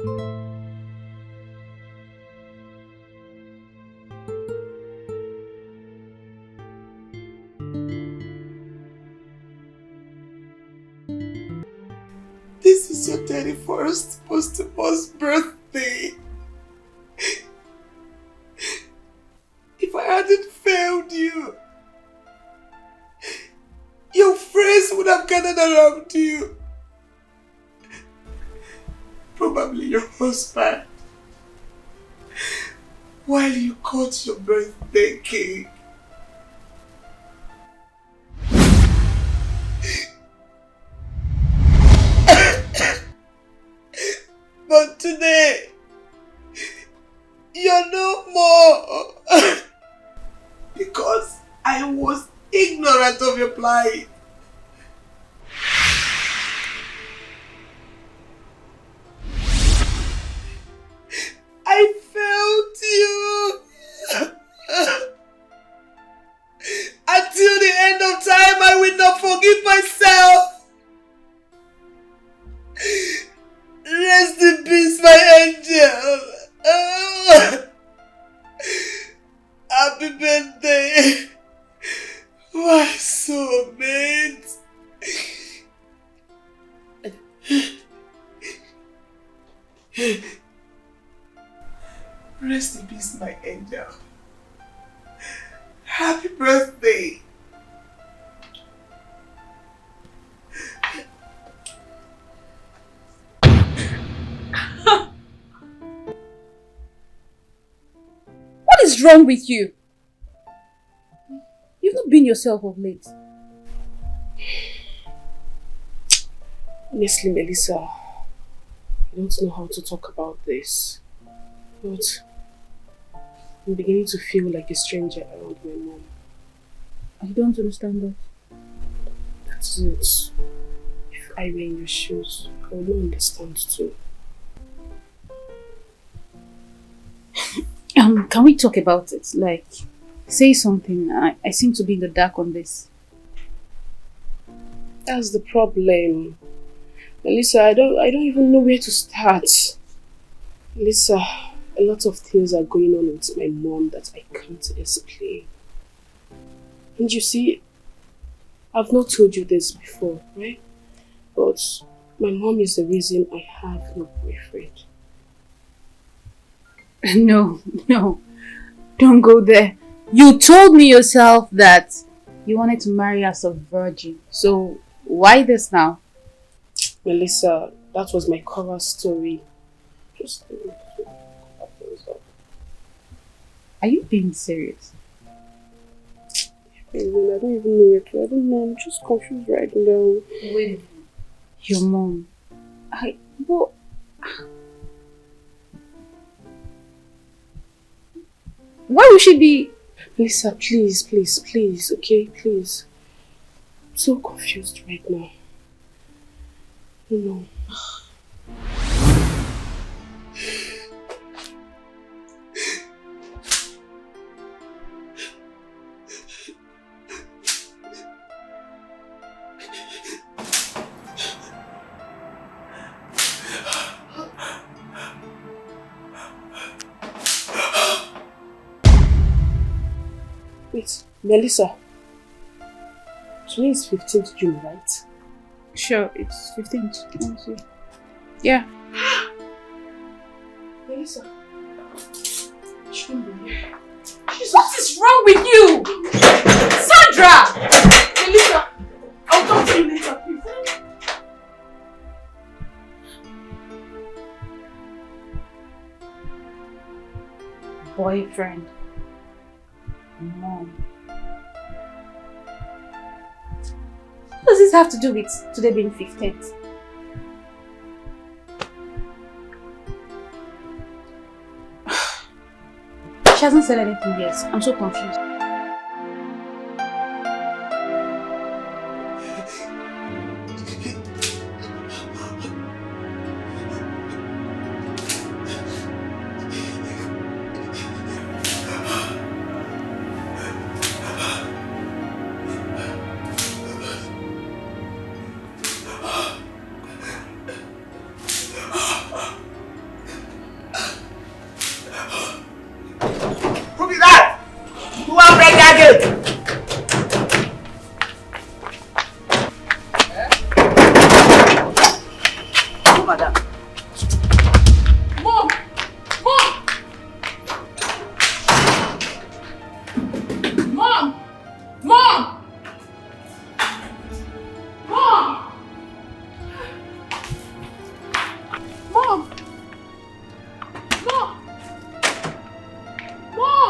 This is your 31st posthumous birthday. If I hadn't failed you, your friends would have gathered around you. Probably your husband. While you cut your birthday cake. But today, you're no more. Because I was ignorant of your plight. I failed you. Until the end of time, I will not forgive myself. Rest in peace, my angel. Happy birthday, my soulmate. Rest in peace, my angel. Happy birthday. What is wrong with you? You've not been yourself of late. Honestly, Melissa, I don't know how to talk about this. But I'm beginning to feel like a stranger around my mom. I don't understand that. That's it. If I were in your shoes, I would not understand too. Can we talk about it? Like, say something. I seem to be in the dark on this. That's the problem. Melissa, I don't even know where to start. Melissa, a lot of things are going on with my mom that I can't explain. And you see, I've not told you this before, right? But my mom is the reason I have no boyfriend. No, don't go there. You told me yourself that you wanted to marry as a virgin. So why this now? Melissa, that was my cover story. Just Are you being serious? I don't even know where to. I don't know. I'm just confused right now. Wait. Your mom. Well, why would she be? Lisa, please, okay, please. I'm so confused right now. No. Wait, Melissa. Today is 15th June, right? Sure, it's 15th. Let me see. Yeah. Melissa. Shouldn't be here. What is wrong with you? Sandra! Melissa, I'll talk to you later, please. Boyfriend. Mom. What does this have to do with today being 15th? She hasn't said anything yet. I'm so confused. Wait! Oh, madam. Mom! Mom! Mom! Mom! Mom! Mom! Mom! Mom!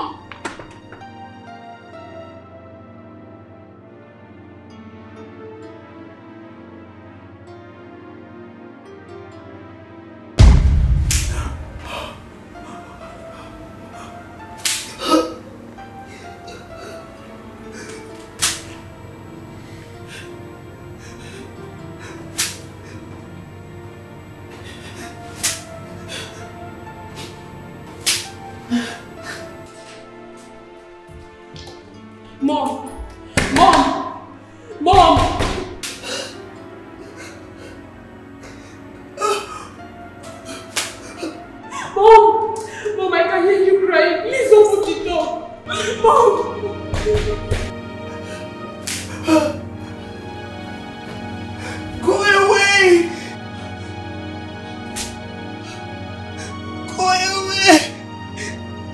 Mom! Mom! Mom! Mom! Mom, I can hear you crying. Please open the door. Mom! Go away! Go away!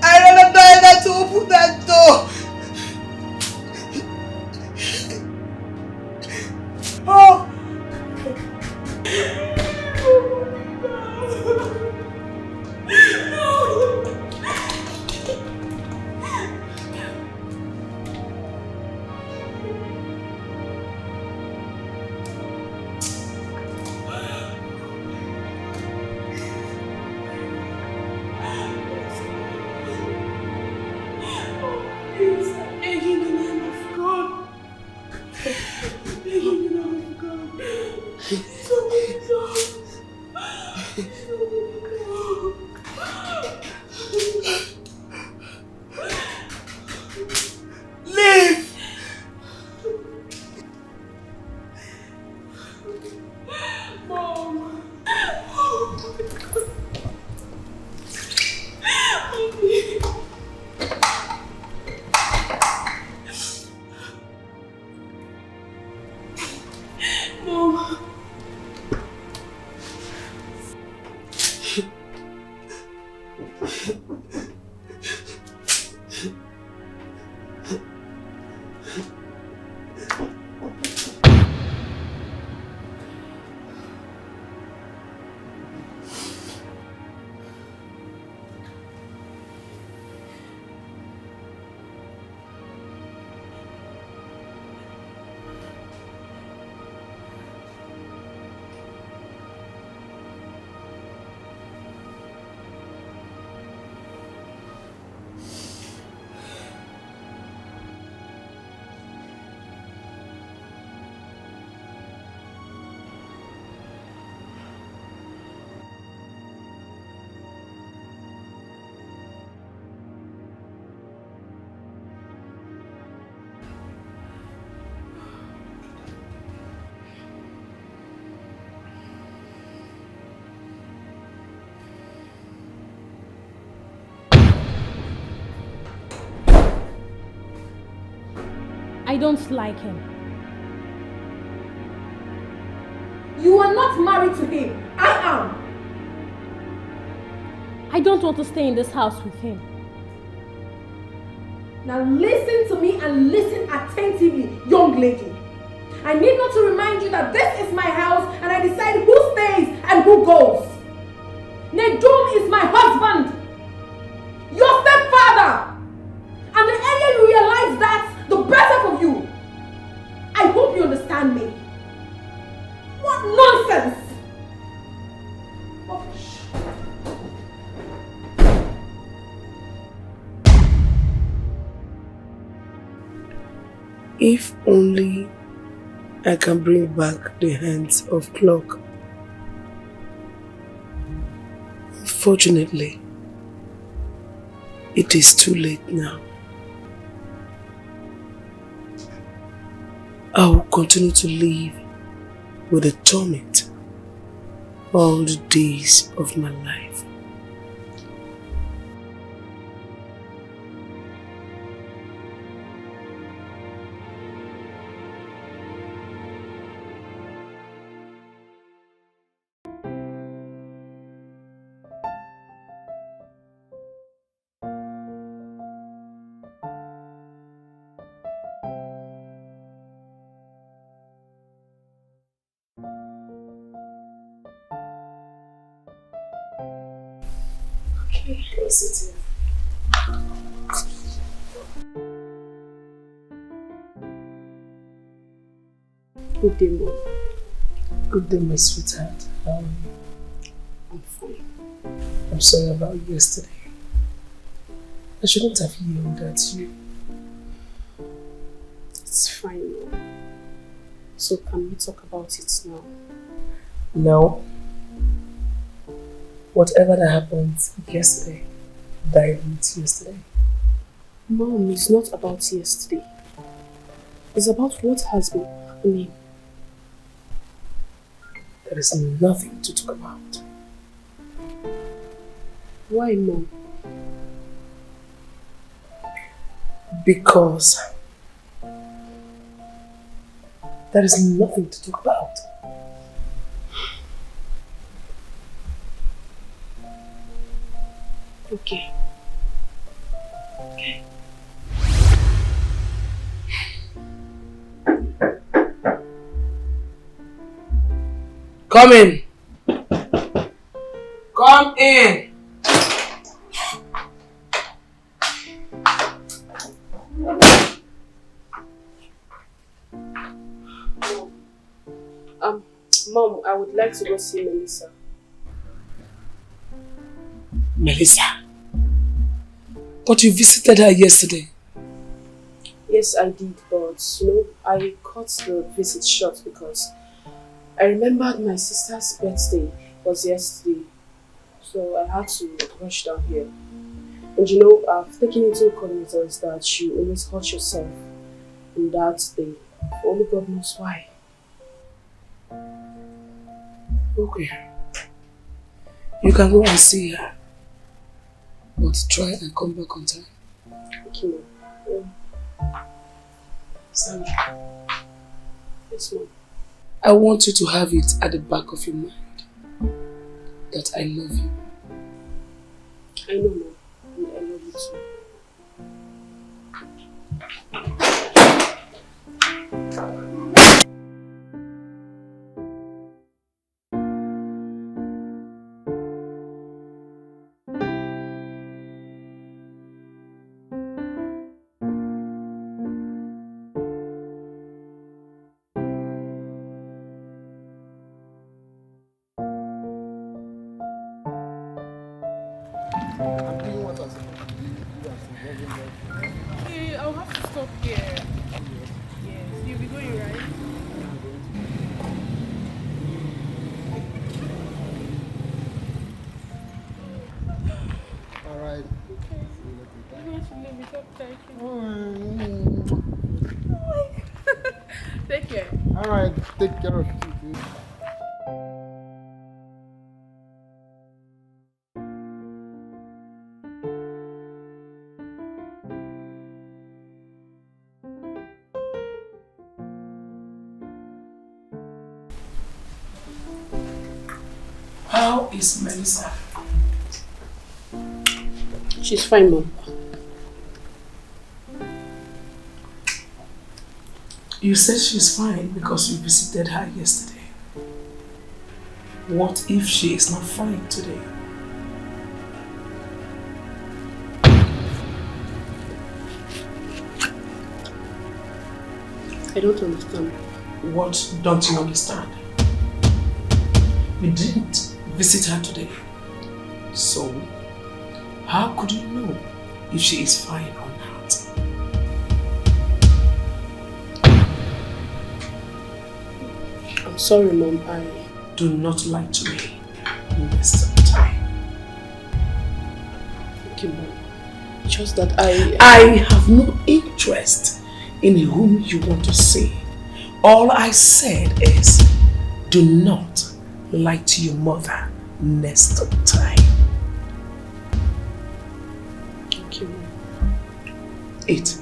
I rather die than to open that door! Oh! Please, I beg in the name of God. I beg in the name of God. Show me love. Show me love. Leave! Mom. Mom. I don't like him. You are not married to him. I am. I don't want to stay in this house with him. Now listen to me and listen attentively, young lady. I need not to remind you that this is my house and I decide who stays and who goes. Nedum is my husband, your stepfather. And the earlier you realize that, the better for you. I hope you understand me. What nonsense! Rubbish. If only I can bring back the hands of clock. Unfortunately, it is too late now. I will continue to live with the torment all the days of my life. Okay. Go sit here. Good day, Mom. Good day, my sweetheart. How are you? I'm fine. I'm sorry about yesterday. I shouldn't have yelled at you. It's fine, Mom. So can we talk about it now? No. Whatever that happened yesterday died with yesterday. Mom, it's not about yesterday. It's about what has been happening. There is nothing to talk about. Why, Mom? Because there is nothing to talk about. Okay. Okay. Come in. Come in. Mom, I would like to go see Melissa. Melissa. But you visited her yesterday. Yes, I did, but I cut the visit short because I remembered my sister's birthday was yesterday, so I had to rush down here. And I've taken into cognizance that you always hurt yourself on that day. Only God knows why. Okay. You can go and see her. But try and come back on time. Okay, Mom. Sandra. Yes, Mom. I want you to have it at the back of your mind that I love you. I know, Mom. And I love you too. Okay, I'll have to stop here. Yes, you'll be going, right? Alright. Okay. I'm going to leave it up there. Take care. Alright, take care of you. How is Melissa? She's fine, Mom. You said she's fine because you visited her yesterday. What if she is not fine today? I don't understand. What don't you understand? You didn't visit her today. So, how could you know if she is fine or not? I'm sorry, Mom. Do not lie to me next time. Okay, Mom. Just that I have no interest in whom you want to see. All I said is, do not lie to your mother next time. Okay, Mom. Eat.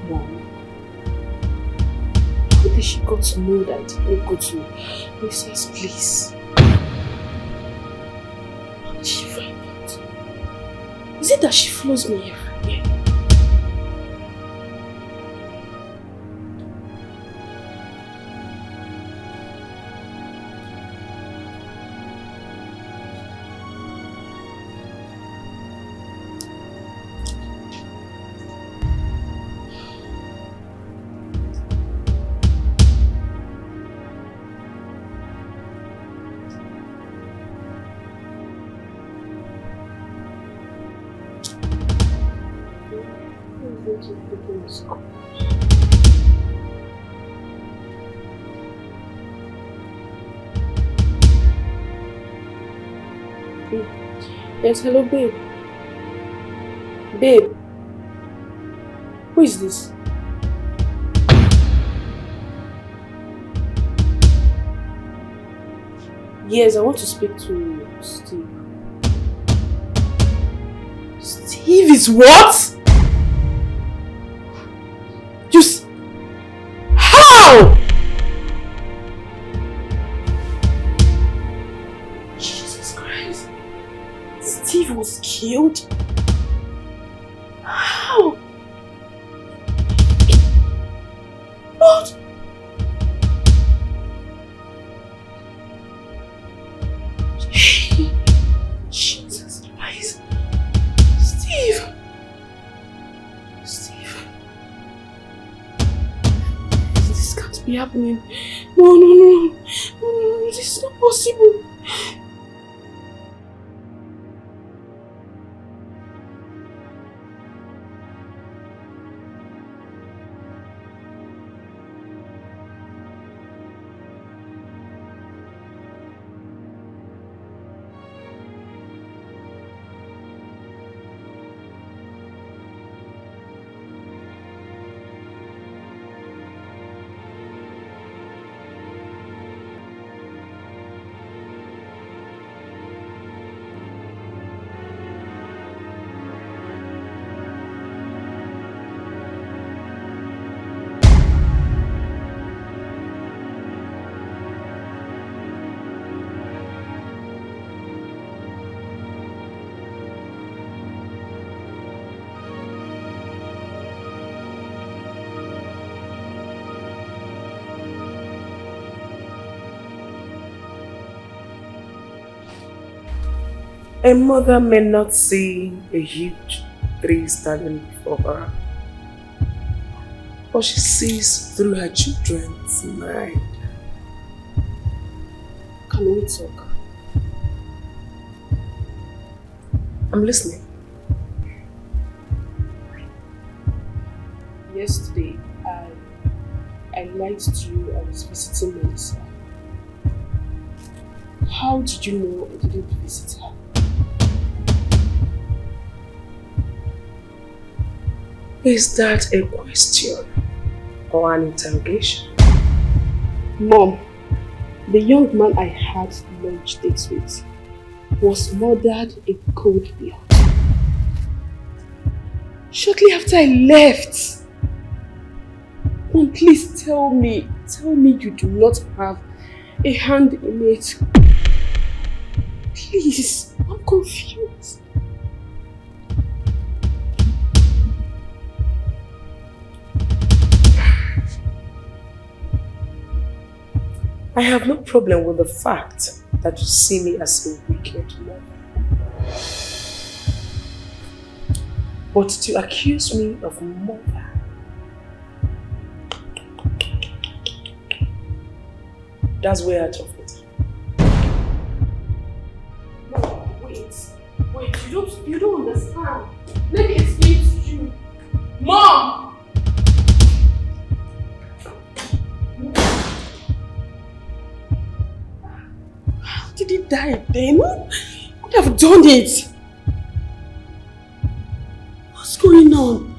Mom, how did she got to know that I didn't go to Lisa's place? How did she find out? Is it that she follows me everywhere? Yes, hello babe. Babe, who is this? Yes, I want to speak to Steve. Steve is what? How? Jesus Christ. Steve was killed? How? What? Jesus Christ. Steve. This can't be happening. No, this is not possible. A mother may not see a huge tree standing before her, but she sees through her children's mind. Can we talk? I'm listening. Yesterday, I lied to you I was visiting Melissa. How did you know I didn't visit her? Is that a question or an interrogation? Mom, the young man I had lunch dates with was murdered in cold blood. Shortly after I left. Mom, please tell me you do not have a hand in it. Please, I'm confused. I have no problem with the fact that you see me as a wicked mother. But to accuse me of murder, that's way out of it. No, wait, you don't understand. Let me explain to you. Mom! How did he die then? Who could have done it? What's going on?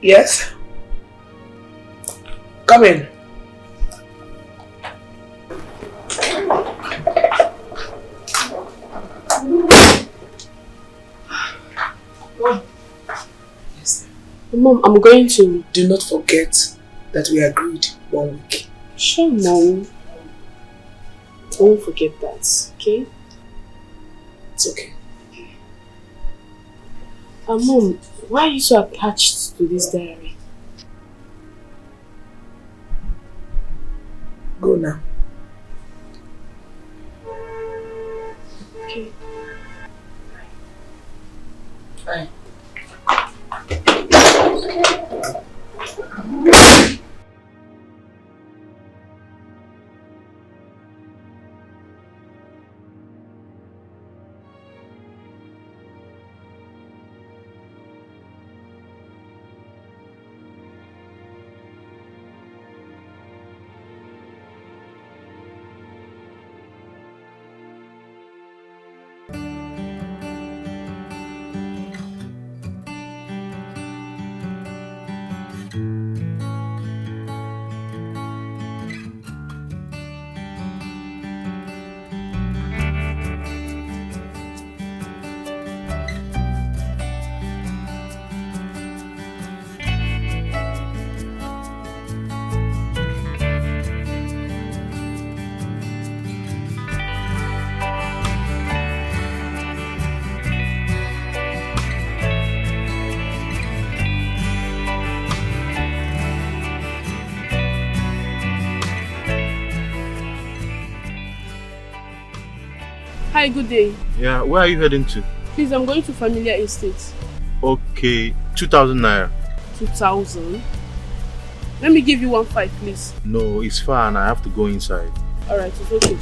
Yes? Come in. Yes. Mom, I'm going to... Do not forget that we agreed 1 week. Sure, Mom. I won't forget that, okay? It's okay. Mom, why are you so attached to this diary? Go now. Okay. Bye. Hi, good day. Yeah, where are you heading to? Please, I'm going to Familiar Estate. Okay, 2,000 naira. 2,000? Let me give you 1,500, please. No, it's fine. I have to go inside. Alright, it's okay.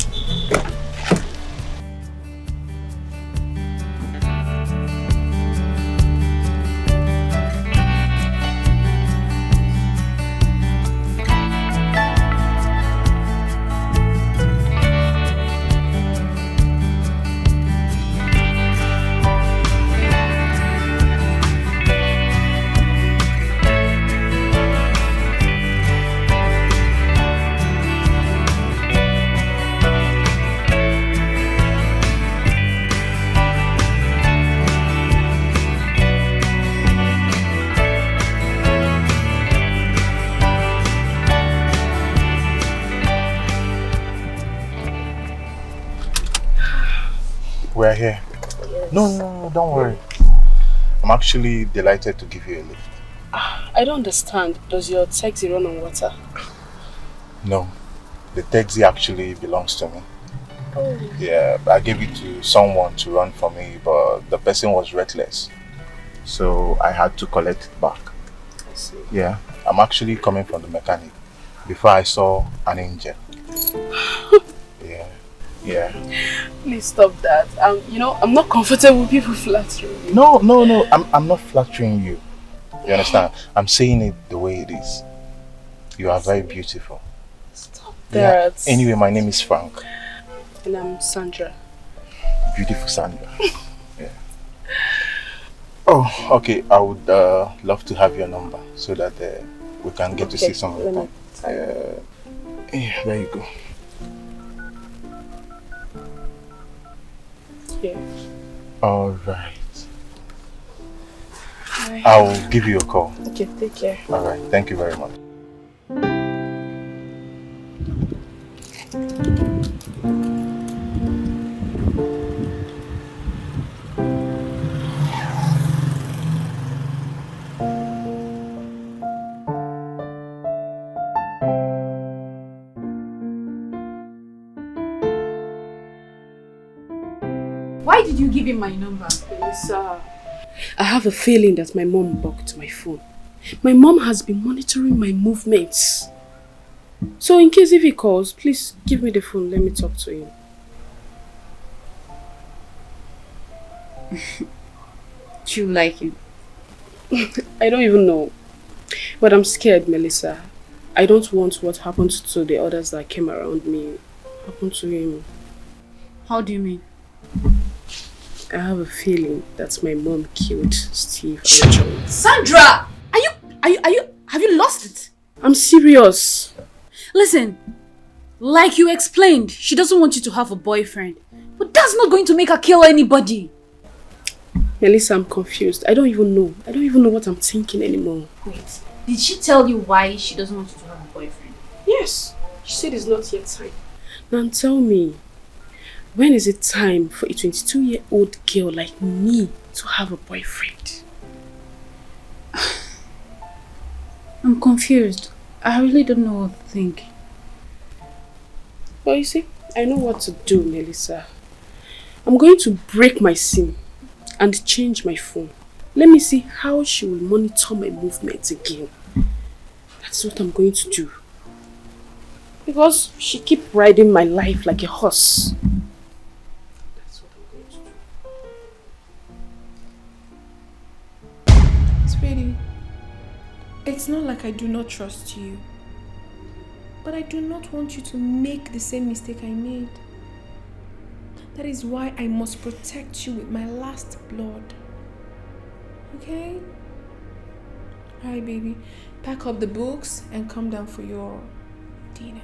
We're here. Yes. No, don't worry. I'm actually delighted to give you a lift. I don't understand. Does your taxi run on water? No, the taxi actually belongs to me. Oh. Yeah, I gave it to someone to run for me, but the person was reckless. So I had to collect it back. I see. Yeah, I'm actually coming from the mechanic before I saw an angel. Yeah. Please stop that. I'm not comfortable with people flattering me. No, I'm not flattering you. You understand? I'm saying it the way it is. You are very beautiful. Stop that. Yeah. Anyway, my name is Frank. And I'm Sandra. Beautiful Sandra. Yeah. Oh, okay. I would love to have your number so that we can get to see some of them. Yeah, there you go. Yeah. All right. I'll give you a call. Okay, take care. All right. Thank you very much. Why did you give him my number? Melissa, I have a feeling that my mom blocked my phone. My mom has been monitoring my movements. So in case if he calls, please give me the phone. Let me talk to him. Do you like him? I don't even know. But I'm scared, Melissa. I don't want what happened to the others that came around me happen to him. How do you mean? I have a feeling that my mom killed Steve and John. Sandra! Have you lost it? I'm serious. Listen, like you explained, she doesn't want you to have a boyfriend. But that's not going to make her kill anybody. Melissa, I'm confused. I don't even know what I'm thinking anymore. Wait, did she tell you why she doesn't want you to have a boyfriend? Yes, she said it's not yet time. Now tell me, when is it time for a 22-year-old girl like me to have a boyfriend? I'm confused. I really don't know what to think. Well, you see, I know what to do, Melissa. I'm going to break my SIM and change my phone. Let me see how she will monitor my movements again. That's what I'm going to do. Because she keep riding my life like a horse. That's what I'm going to do. Sweetie, it's not like I do not trust you. But I do not want you to make the same mistake I made. That is why I must protect you with my last blood. Okay? Alright, baby. Pack up the books and come down for your dinner.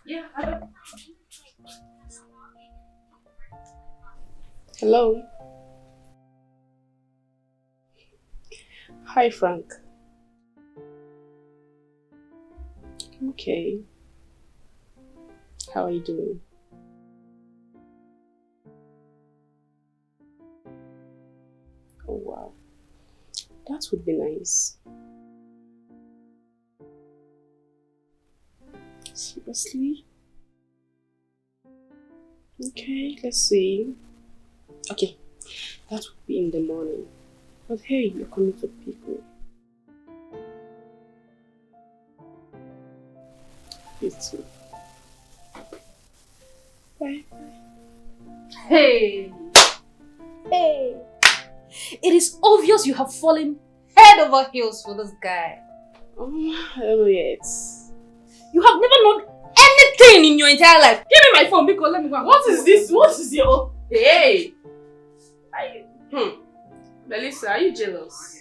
Yeah, Hello. Hi, Frank. Okay. How are you doing? Oh, wow. That would be nice. Seriously? Okay, let's see. Okay, that would be in the morning. But hey, you're coming to pick me. You too. Bye. Hey! Hey! It is obvious you have fallen head over heels for this guy. Oh, I don't know yet. You have never known anything in your entire life. Give me my phone because let me go. What is this? What is your... Hey! Melissa, are you jealous?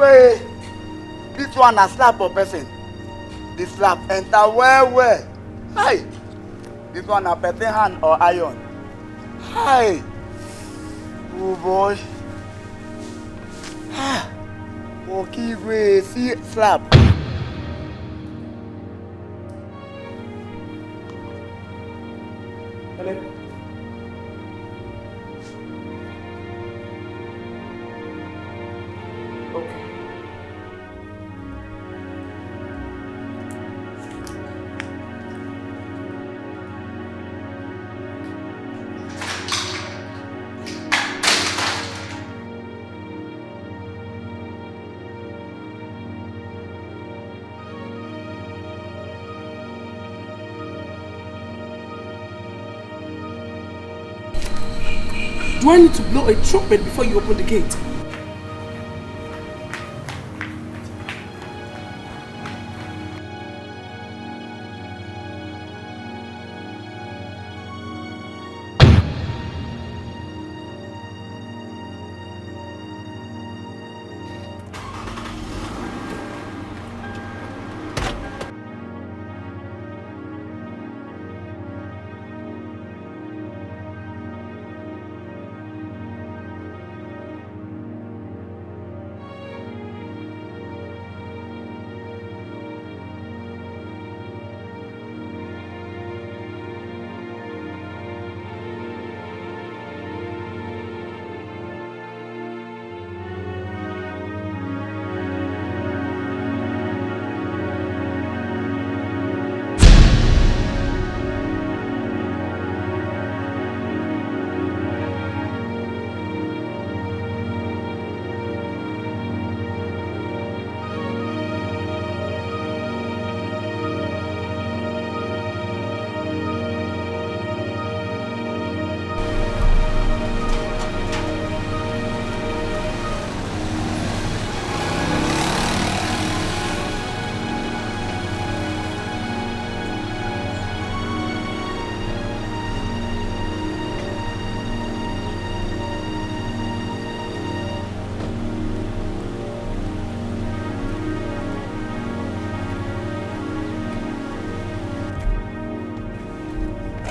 say this one a slap for person. The slap enter well. Hi. This one a person hand or iron. Hi. Oh boy. Ah. Okay, we see slap. Hello? Okay. Do I need to blow a trumpet before you open the gate?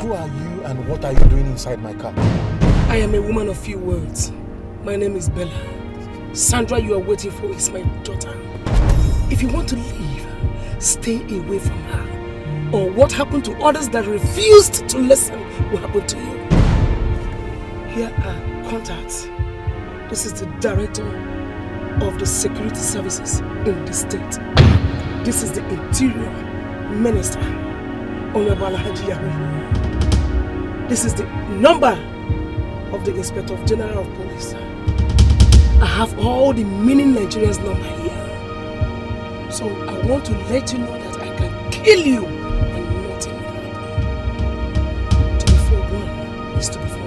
Who are you and what are you doing inside my car? I am a woman of few words. My name is Bella. Sandra you are waiting for is my daughter. If you want to leave, stay away from her. Or what happened to others that refused to listen will happen to you. Here are contacts. This is the director of the security services in the state. This is the interior minister, Honorable Haji Yahu. This is the number of the Inspector General of Police. I have all the meaning Nigerians number here. So I want to let you know that I can kill you and nothing will happen. To be forewarned is to be forearmed.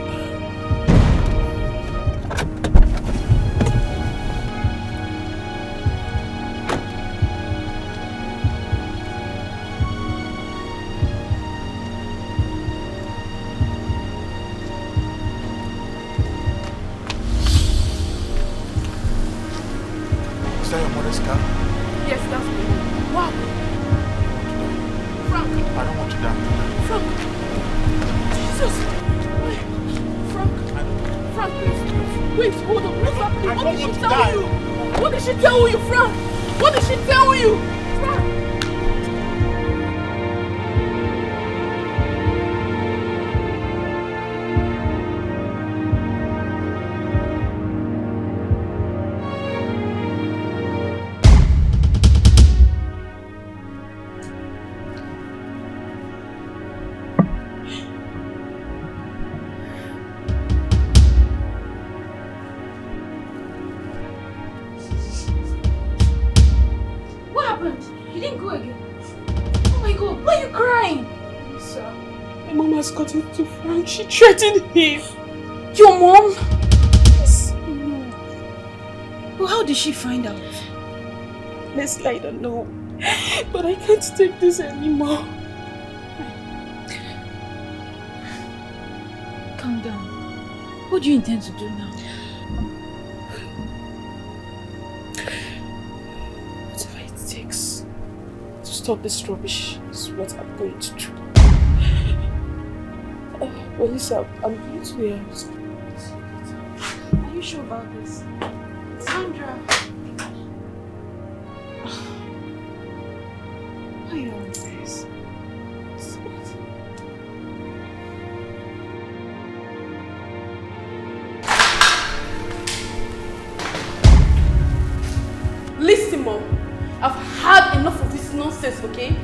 Is that your mother's car? Yes, that's me. Wow. Frank. I don't want you down. Frank. Jesus. Wait. Frank, please. Wait, hold on. What's happening? What did she tell you? What did she tell you, Frank? What did she tell you? Frank. Got into Frank. She threatened him. Your mom? Yes. No. Well, how did she find out? Honestly, I don't know. But I can't take this anymore. Calm down. What do you intend to do now? stop this rubbish is what I'm going to do. Melissa, I'm going to the house. Are you sure about this? Sandra. Why are you on this? Listen, Mom. I've had enough of this nonsense, okay?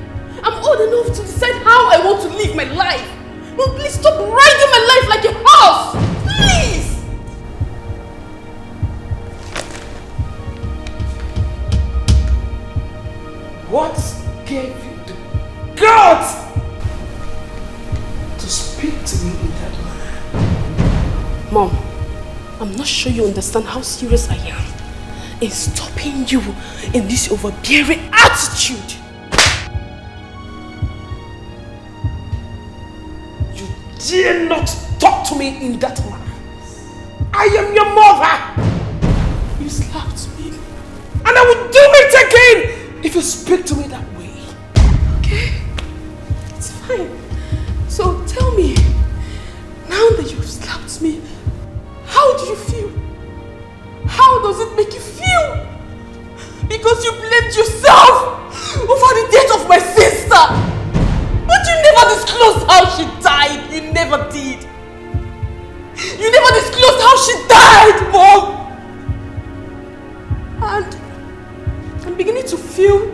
I'm old enough to decide how I want to live my life. Mom, please stop riding my life like a horse! Please! What gave you the guts to speak to me in that manner? Mom, I'm not sure you understand how serious I am in stopping you in this overbearing attitude. You dare not talk to me in that manner. I am your mother. You slapped me. And I will do it again if you speak to me that way. Okay, it's fine. So tell me, now that you've slapped me, how do you feel? How does it make you feel? Because you blamed yourself over the death of my sister. But you never disclosed how she died. You never did. You never disclosed how she died, Mom. And I'm beginning to feel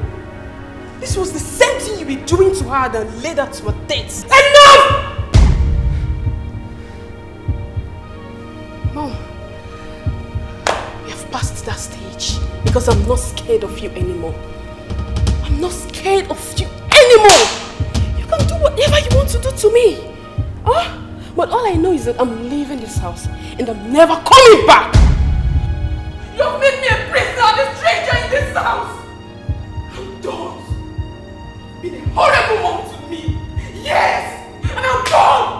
this was the same thing you were doing to her that led her to her death. Enough! Mom, we have passed that stage because I'm not scared of you anymore. I'm not scared of you anymore. You can do whatever you want to do to me. Huh? But all I know is that I'm leaving this house and I'm never coming back. You have made me a prisoner and a stranger in this house. I'm done. You've been a horrible mom to me. Yes, and I'm done.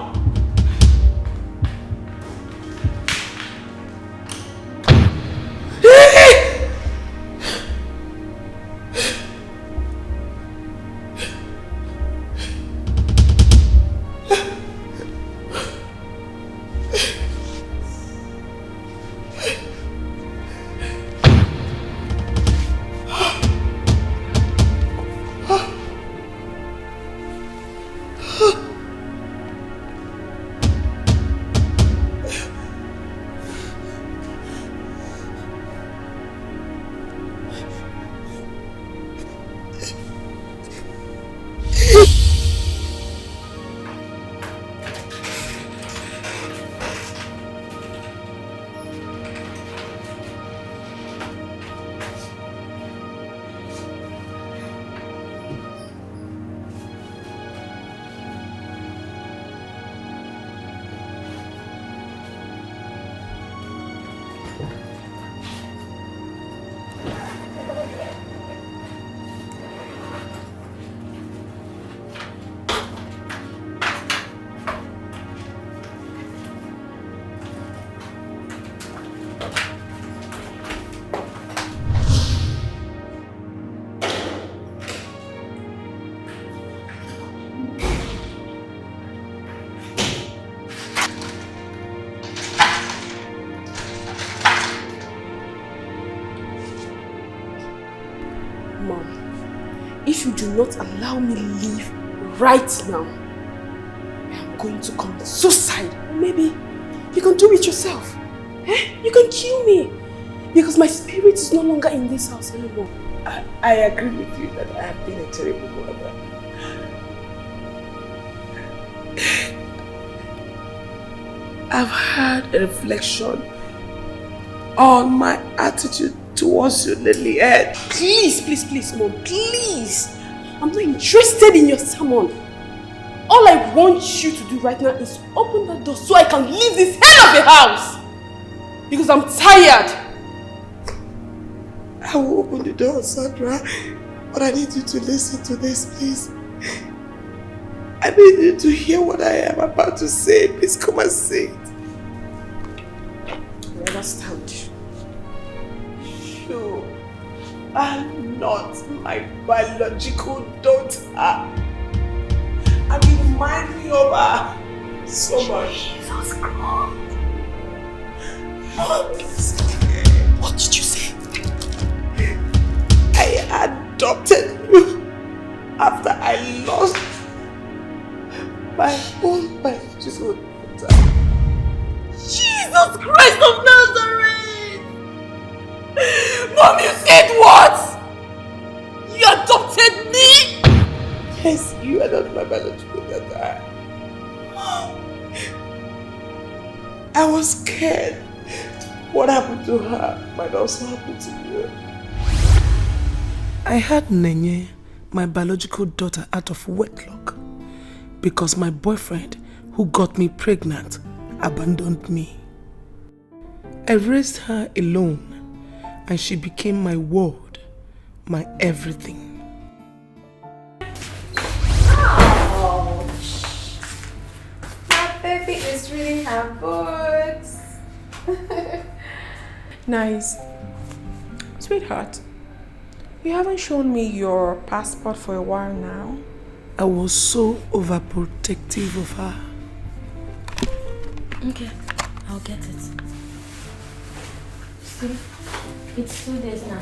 If you do not allow me to leave right now, I am going to commit suicide. Or maybe you can do it yourself. You can kill me. Because my spirit is no longer in this house anymore. I agree with you that I have been a terrible mother. I've had a reflection on my attitude towards you lately, Ed. Please, please, please, Mom, please. I'm not interested in your sermon. All I want you to do right now is open the door so I can leave this hell of a house. Because I'm tired. I will open the door, Sandra. But I need you to listen to this, please. I need you to hear what I am about to say. Please come and say it. I understand. Sure. are not my biological daughter. And you remind me of her so much. Jesus Christ. What did you say? I adopted you after I lost my own biological daughter. Jesus Christ of Nazareth! Mom, you said what? You adopted me? Yes, you are not my biological daughter. I was scared. What happened to her might also happen to you. I had Nenye, my biological daughter, out of wedlock because my boyfriend, who got me pregnant, abandoned me. I raised her alone and she became my world, my everything. Ouch! My baby is reading her books. Nice. Sweetheart, you haven't shown me your passport for a while now. I was so overprotective of her. Okay, I'll get it. See, it's 2 days now.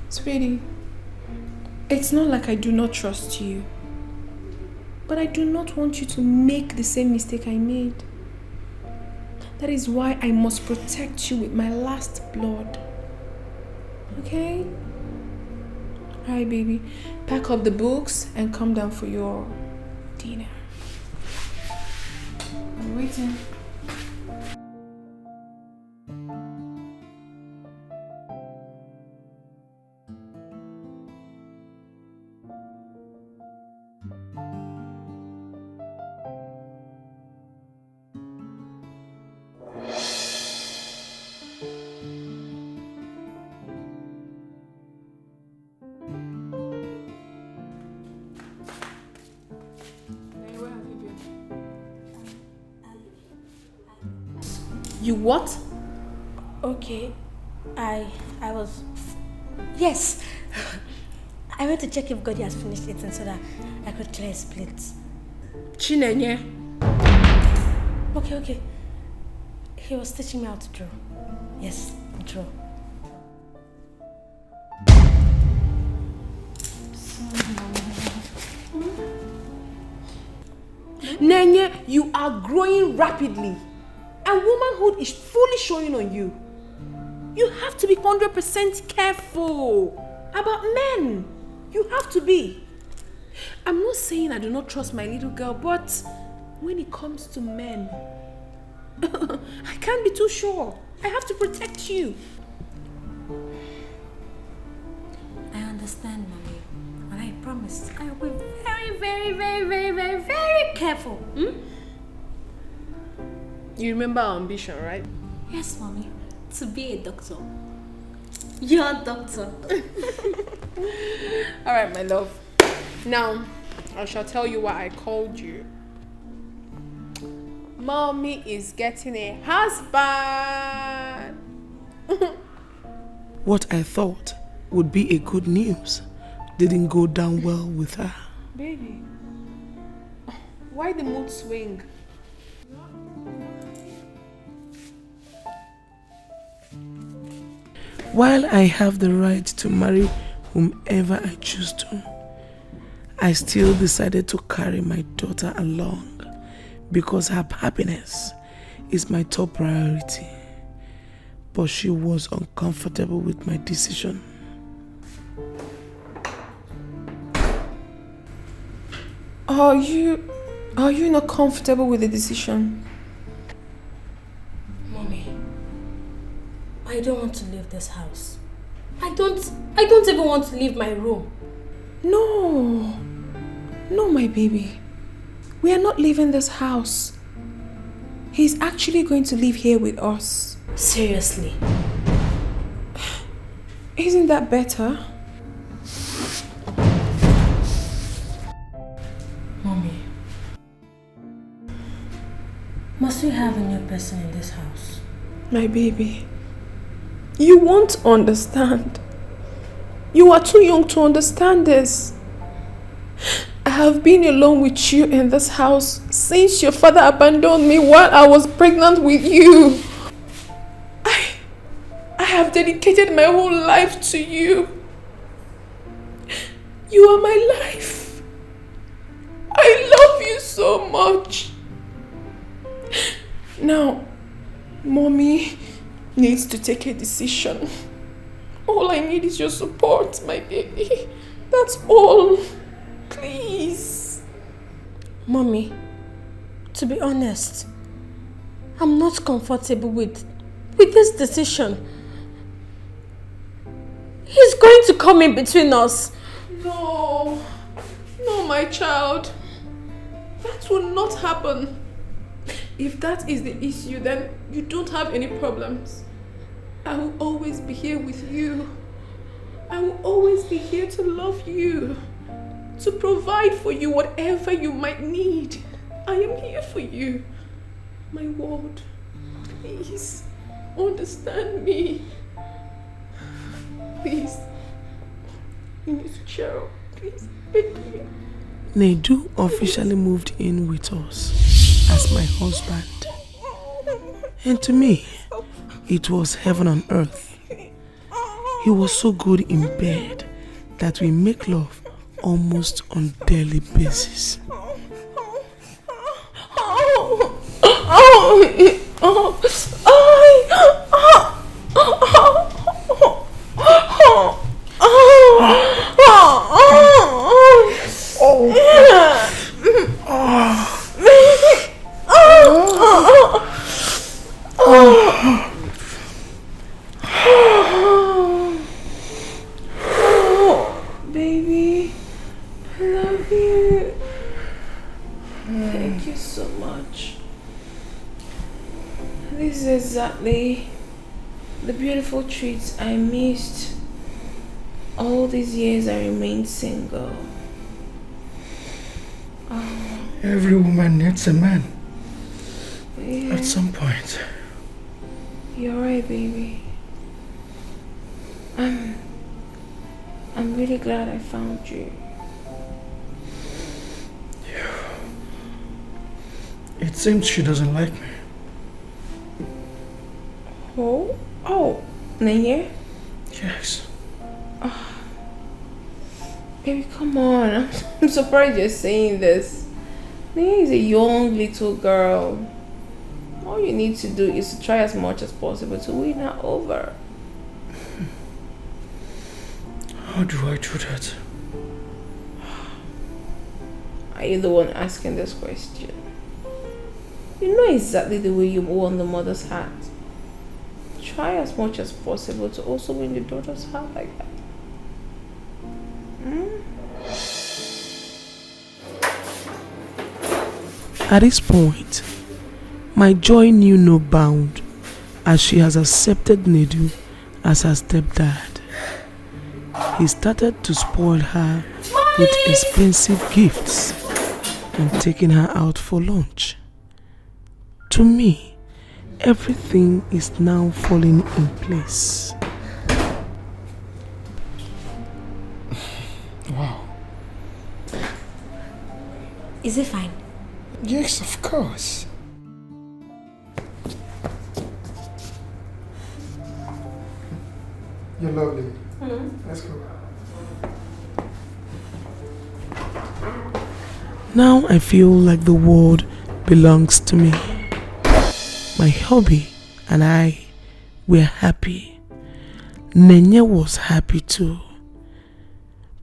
Sweetie, it's not like I do not trust you. But I do not want you to make the same mistake I made. That is why I must protect you with my last blood. Okay? Alright, baby. Pack up the books and come down for your dinner. I'm waiting. You what? Okay, I was... Yes! I went to check if Godi has finished eating so that I could clear his plates. Chinenye. Okay. He was teaching me how to draw. Yes, draw. Nenye, you are growing rapidly. And womanhood is fully showing on you. You have to be 100% careful about men. You have to be. I'm not saying I do not trust my little girl, but when it comes to men, I can't be too sure. I have to protect you. I understand, Mommy. And I promise I will be very careful. You remember our ambition, right? Yes, Mommy. To be a doctor. You're a doctor. Alright, my love. Now, I shall tell you why I called you. Mommy is getting a husband. What I thought would be a good news didn't go down well with her. Baby, why the mood swing? While I have the right to marry whomever I choose to, I still decided to carry my daughter along because her happiness is my top priority. But she was uncomfortable with my decision. Are you not comfortable with the decision? Mommy, I don't want to leave this house. I don't even want to leave my room. No, my baby. We are not leaving this house. He's actually going to live here with us. Seriously? Isn't that better? Mommy, Must we have a new person in this house? My baby, you won't understand. You are too young to understand this. I have been alone with you in this house since your father abandoned me while I was pregnant with you. I have dedicated my whole life to you. You are my life. I love you so much. Now, Mommy needs to take a decision. All I need is your support, my baby. That's all. Please. Mommy, to be honest, I'm not comfortable with this decision. He's going to come in between us. No, my child. That will not happen. If that is the issue, then you don't have any problems. I will always be here with you. I will always be here to love you, to provide for you whatever you might need. I am here for you. My word, please understand me. Please, you need to cheer up. Please, beg me. Nedu officially moved in with us as my husband. And to me, it was heaven on earth. He was so good in bed that we make love almost on a daily basis. Baby, I love you. Thank you so much. This is exactly the beautiful treats I missed. All these years I remained single. Every woman needs a man. Yeah. At some point. You're right, baby. I'm really glad I found you. It seems she doesn't like me. Oh, Nanya? Yes. Baby, come on. I'm surprised you're saying this. Nanya is a young little girl. All you need to do is to try as much as possible to win her over. How do I do that? Are you the one asking this question? You know exactly the way you won the mother's heart. Try as much as possible to also win the daughter's heart like that. At this point, my joy knew no bound as she has accepted Nedu as her stepdad. He started to spoil her with expensive gifts and taking her out for lunch. To me, everything is now falling in place. Wow. Is it fine? Yes, of course. You're lovely. Let's go. Now I feel like the world belongs to me. My hubby and I were happy. Nenya was happy too.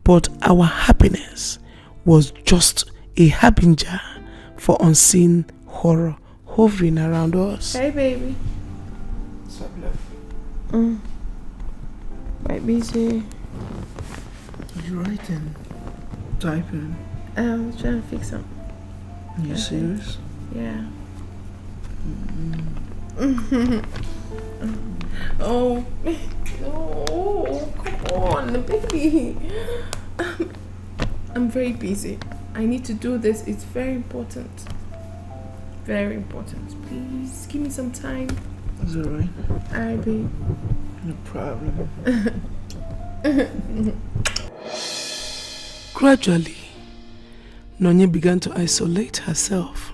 But our happiness was just a harbinger for unseen horror hovering around us. Hey, baby. What's up, love? Quite busy. Are you writing? Typing? I'm trying to fix something. Are you serious? Yeah. Oh, no, come on, baby. I'm very busy. I need to do this. It's very important. very important. Please give me some time. It's alright. Alright, babe. No problem. Gradually, Nonye began to isolate herself,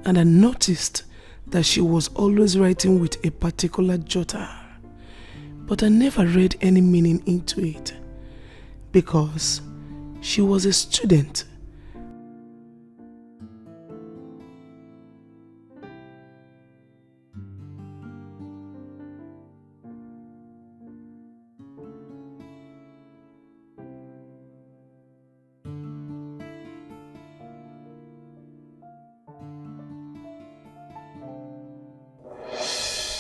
and I noticed that she was always writing with a particular jotter, but I never read any meaning into it because she was a student.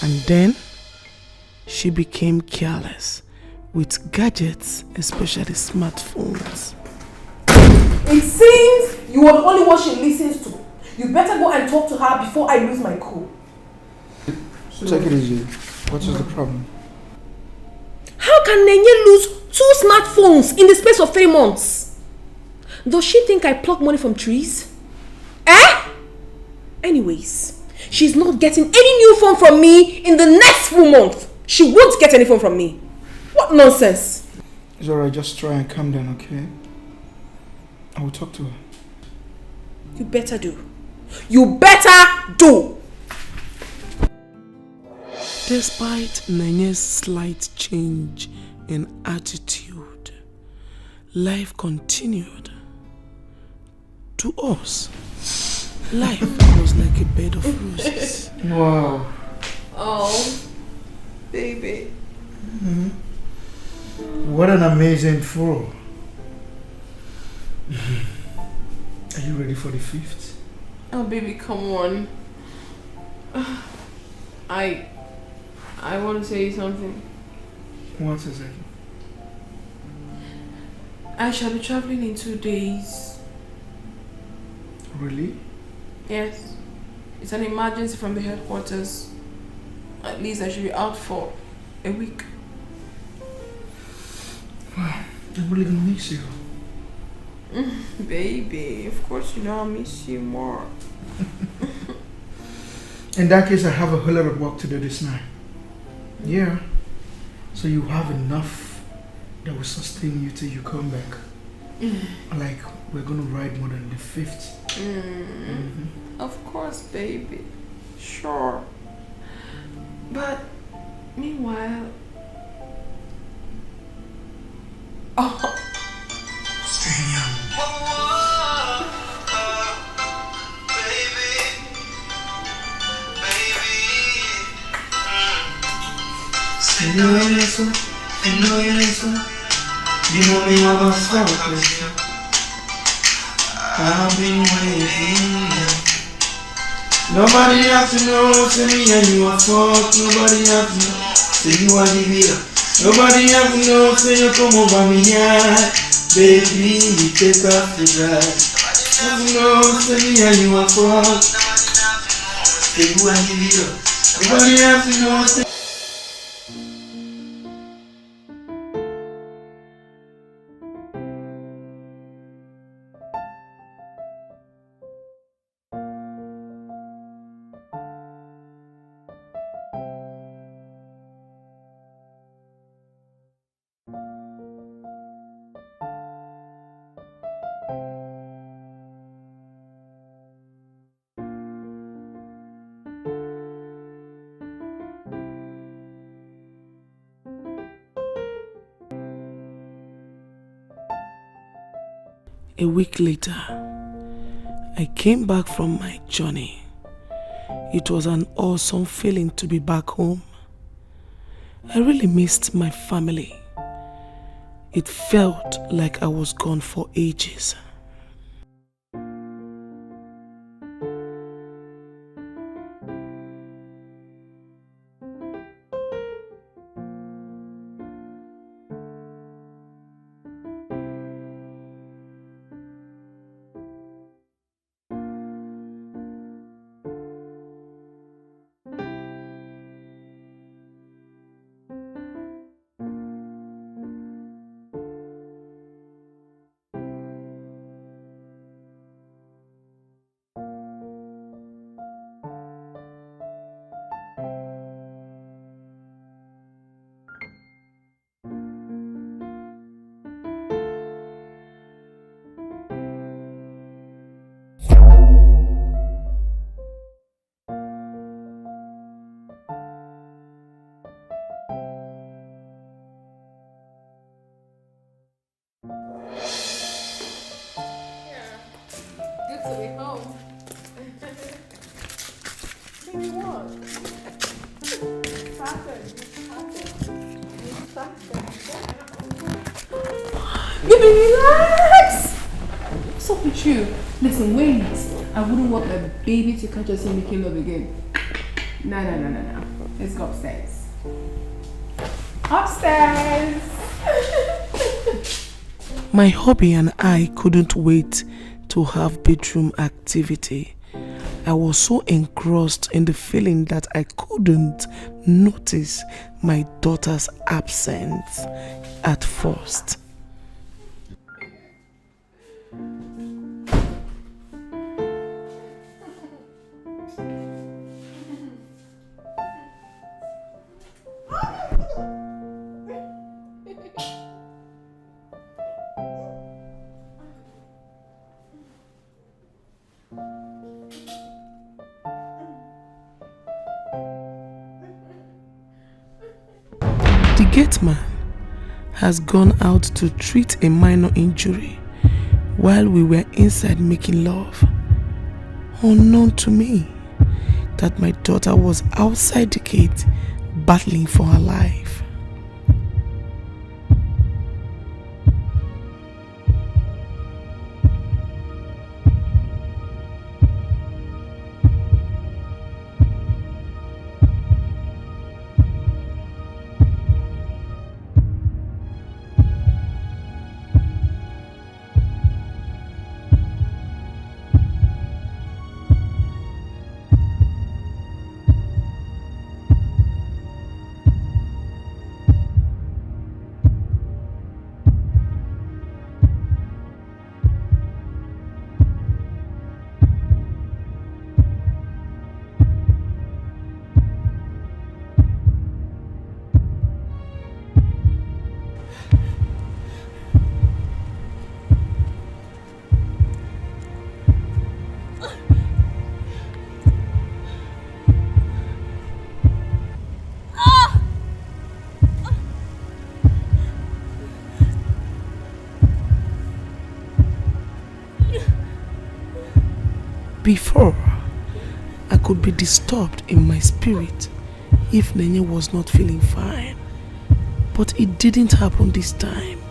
And then she became careless with gadgets, especially smartphones. It seems you are the only one she listens to. You better go and talk to her before I lose my cool. Take it easy. What is the problem? How can Nenye lose 2 smartphones in the space of 3 months? Does she think I pluck money from trees? Anyways, she's not getting any new phone from me in the next full month. She won't get any phone from me. What nonsense. It's alright, just try and calm down, okay? I will talk to her. You better do. You better do! Despite Nenye's slight change in attitude, life continued. To us, life was like a bed of roses. Wow. Oh, baby. Mm-hmm. What an amazing fall. Are you ready for the 5th? Oh, baby, come on. I want to say something. What is it? I shall be traveling in 2 days. Really? Yes. It's an emergency from the headquarters. At least I should be out for a week. Wow, I'm really gonna miss you. Baby, of course you know I'll miss you more. In that case, I have a whole lot of work to do this night. Yeah. So you have enough that will sustain you till you come back. Like, we're gonna ride more than the 5th. Of course, baby. Sure. But meanwhile... Oh. Señorita, dime mi amor favorito. I've been waiting. Nobody has to know, say me and you are fucked. Nobody has to know, say you are the vida. Nobody has to know, say you come over me, yeah. Baby, take off the dress. Have to know, say me and you are fucked. Say you are the vida. Nobody has to know, say A week later, I came back from my journey. It was an awesome feeling to be back home. I really missed my family. It felt like I was gone for ages. What? Baby, relax! What's up with you? Listen, wait. I wouldn't want my baby to catch us in making love again. No. Let's go upstairs. Upstairs! My hubby and I couldn't wait to have bedroom activity. I was so engrossed in the feeling that I couldn't notice my daughter's absence at first. The gate man has gone out to treat a minor injury while we were inside making love. Unknown to me that my daughter was outside the gate battling for her life. Before, I could be disturbed in my spirit if Nene was not feeling fine. But it didn't happen this time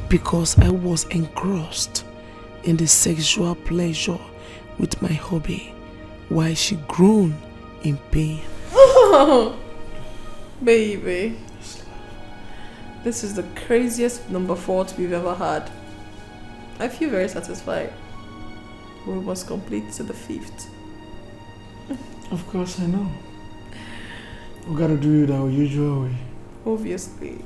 because I was engrossed in the sexual pleasure with my hubby while she groaned in pain. Oh, baby. This is the craziest number 4 we've ever had. I feel very satisfied. We must complete to the 5th. Of course, I know. We gotta do it our usual way. Obviously.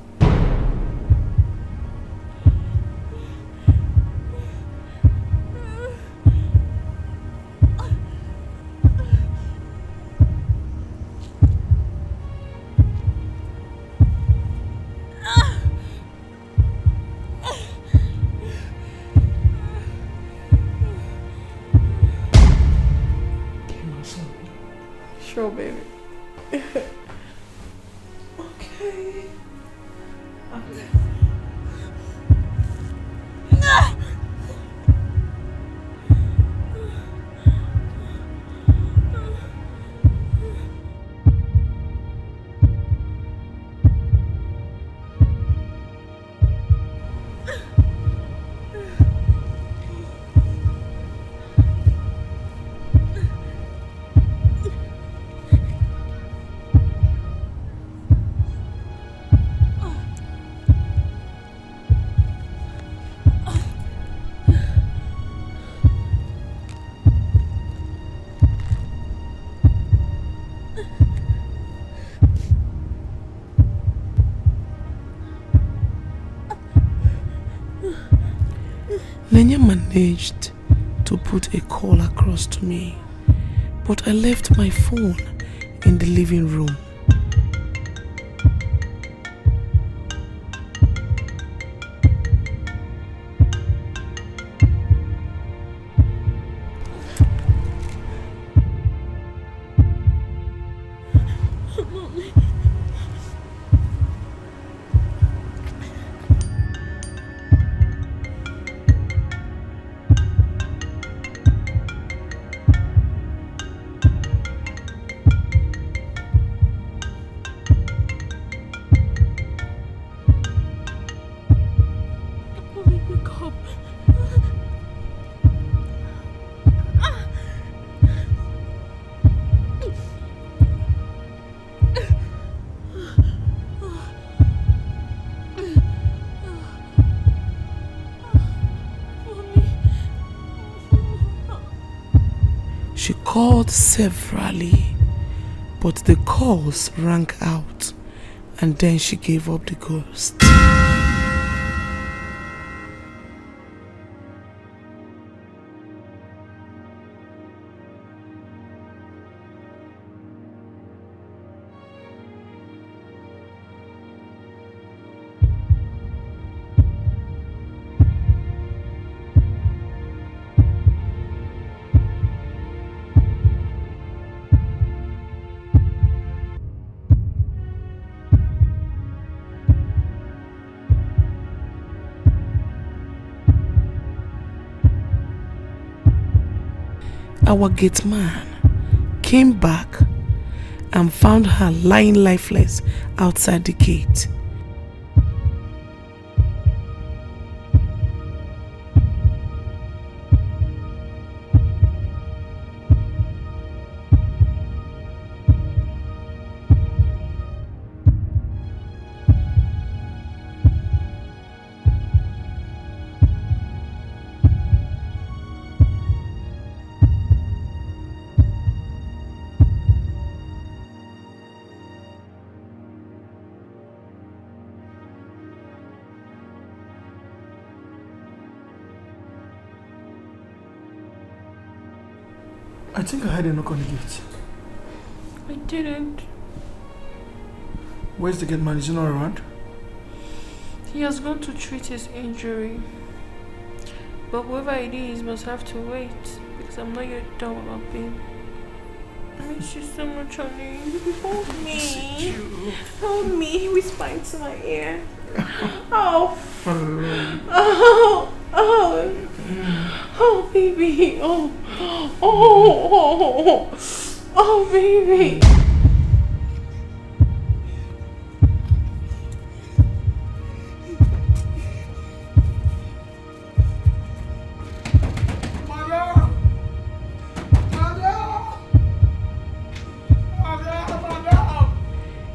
Sure, baby. Okay. Nenya managed to put a call across to me, but I left my phone in the living room. She called severally, but the calls rang out, and then she gave up the ghost. Our gate man came back and found her lying lifeless outside the gate. I think I had a knock on the gate. I didn't. Where's the gate man? Is he not around? He has gone to treat his injury. But whoever it is must have to wait because I'm not yet done with my baby. I miss you so much, honey. Hold me. Hold me. Whisper into my ear. Oh. Oh. Oh. Oh, baby. Oh. Oh. Oh, baby.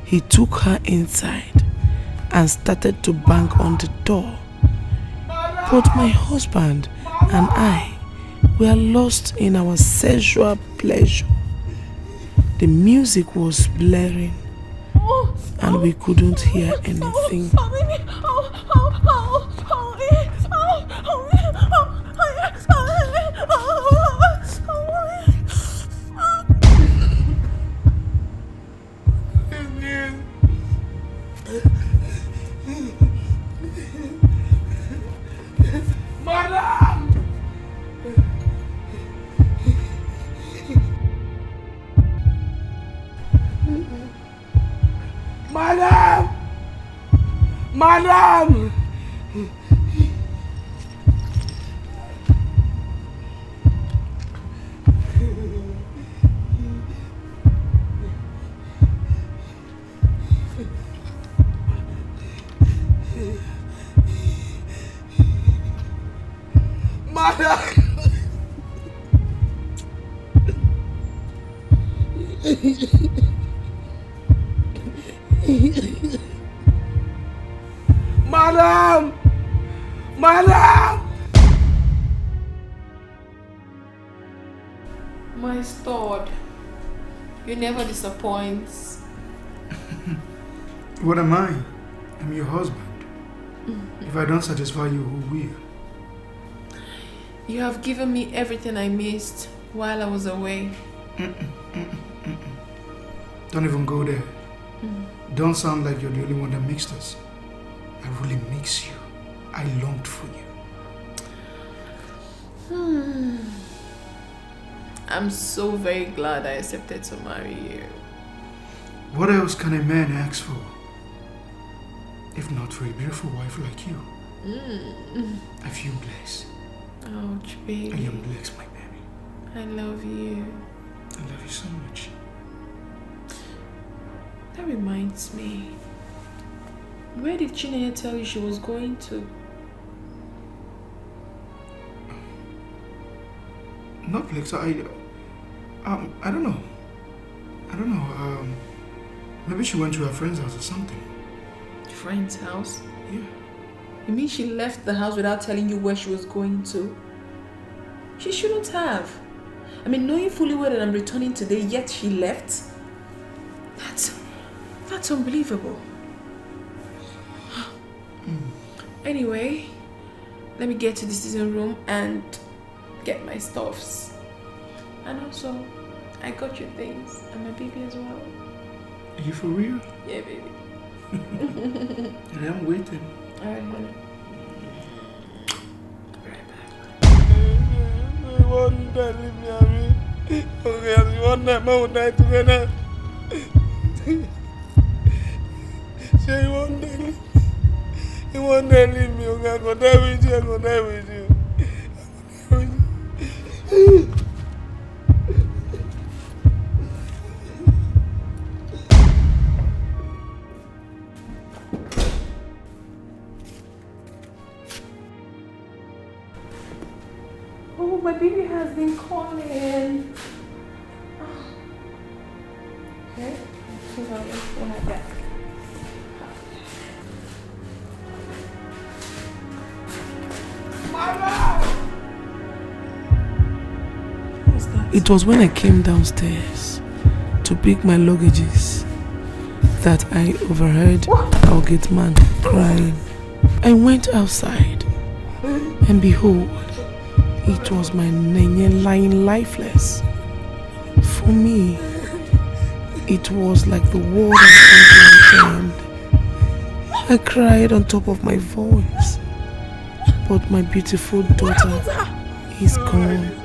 He took her inside and started to bang on the door. But my husband and I were lost in our sexual pleasure. The music was blaring and we couldn't hear anything. Madam! Madam! Madam! My stud, you never disappoint. What am I? I'm your husband. If I don't satisfy you, who will? You have given me everything I missed while I was away. Don't even go there. Don't sound like you're the only one that mixed us. I really miss you. I longed for you. I'm so very glad I accepted to marry you. What else can a man ask for? If not for a beautiful wife like you. I feel blessed. Ouch, baby. I am blessed, my baby. I love you. I love you so much. That reminds me. Where did Chineye tell you she was going to? No place. I don't know. Maybe she went to her friend's house or something. Friend's house? Yeah. You mean she left the house without telling you where she was going to? She shouldn't have. I mean, knowing fully well that I'm returning today, yet she left? That's unbelievable. Anyway, let me get to the sitting room and get my stuffs. And also, I got your things and my baby as well. Are you for real? Yeah, baby. And I'm waiting. Alright, honey. One day, leave me alone. Okay, one night, we will die together. Say one day, leave me. You one day leave me. Okay, I'm gonna die with you. I'm gonna die with you. Oh, my baby has been calling. Okay, let's go have that. It was when I came downstairs to pick my luggages that I overheard our gate man crying. I went outside and behold, it was my Nenye lying lifeless. For me, it was like the world had come to an end. I cried on top of my voice, but my beautiful daughter is gone.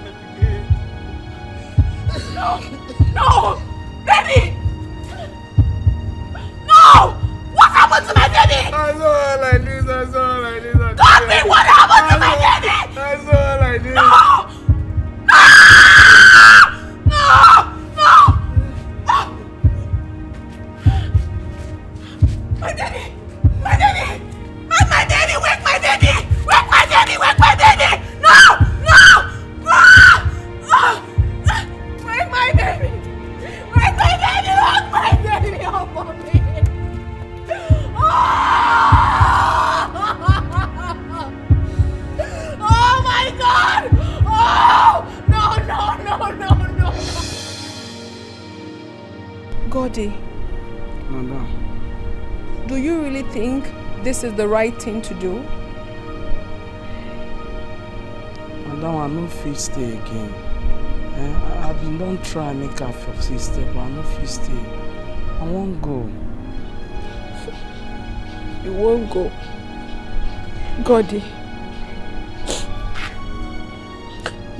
No! Daddy! No! What happened to my daddy? I saw her like this, I saw her like this. Daddy, what happened to my daddy? I saw her like this. No! My daddy! My daddy! Not my daddy! Wake my daddy! Wake my daddy! Wake my daddy! No! Wake my daddy! Wake my daddy! Wake my daddy! Oh, mommy! Oh my God! Oh! No! Gordy. Madam. Do you really think this is the right thing to do? Madam, I no fit stay again. I've been don't try make her for sister, but I no fit stay. I won't go. You won't go. Gordy.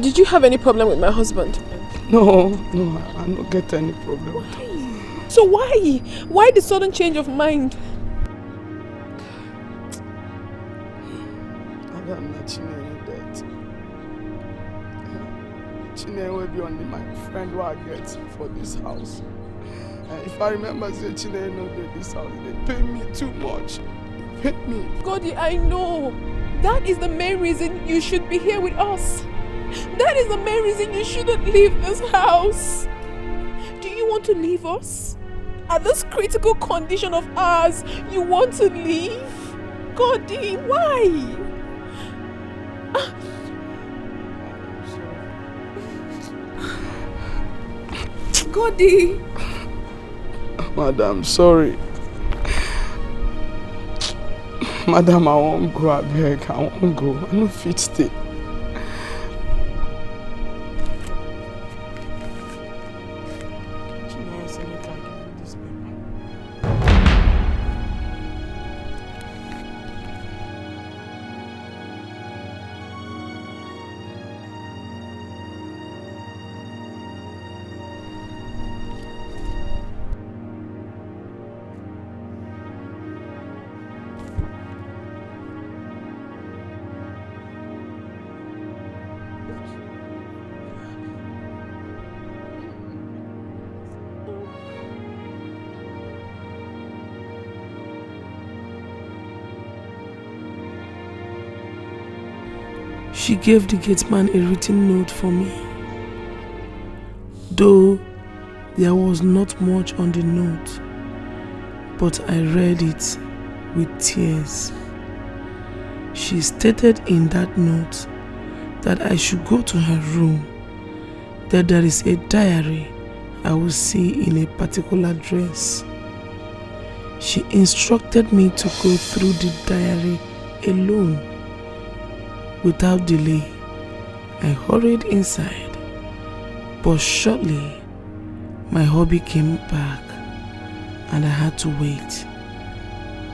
Did you have any problem with my husband? No, I don't get any problem. Why? So why? Why the sudden change of mind? I got nothing in that. Chine will be only my friend who I get for this house. And if I remember say Chine no dey this house, they pay me too much. They pay me. Gordy, I know. That is the main reason you should be here with us. That is the main reason you shouldn't leave this house. Do you want to leave us? At this critical condition of ours, you want to leave? Gordy, why? Gordy. Madam, sorry. Madam, I won't go, I beg. I won't go. I no fit stay. She gave the gate man a written note for me. Though there was not much on the note, but I read it with tears. She stated in that note that I should go to her room, that there is a diary I will see in a particular dress. She instructed me to go through the diary alone. Without delay, I hurried inside, but shortly my hubby came back and I had to wait.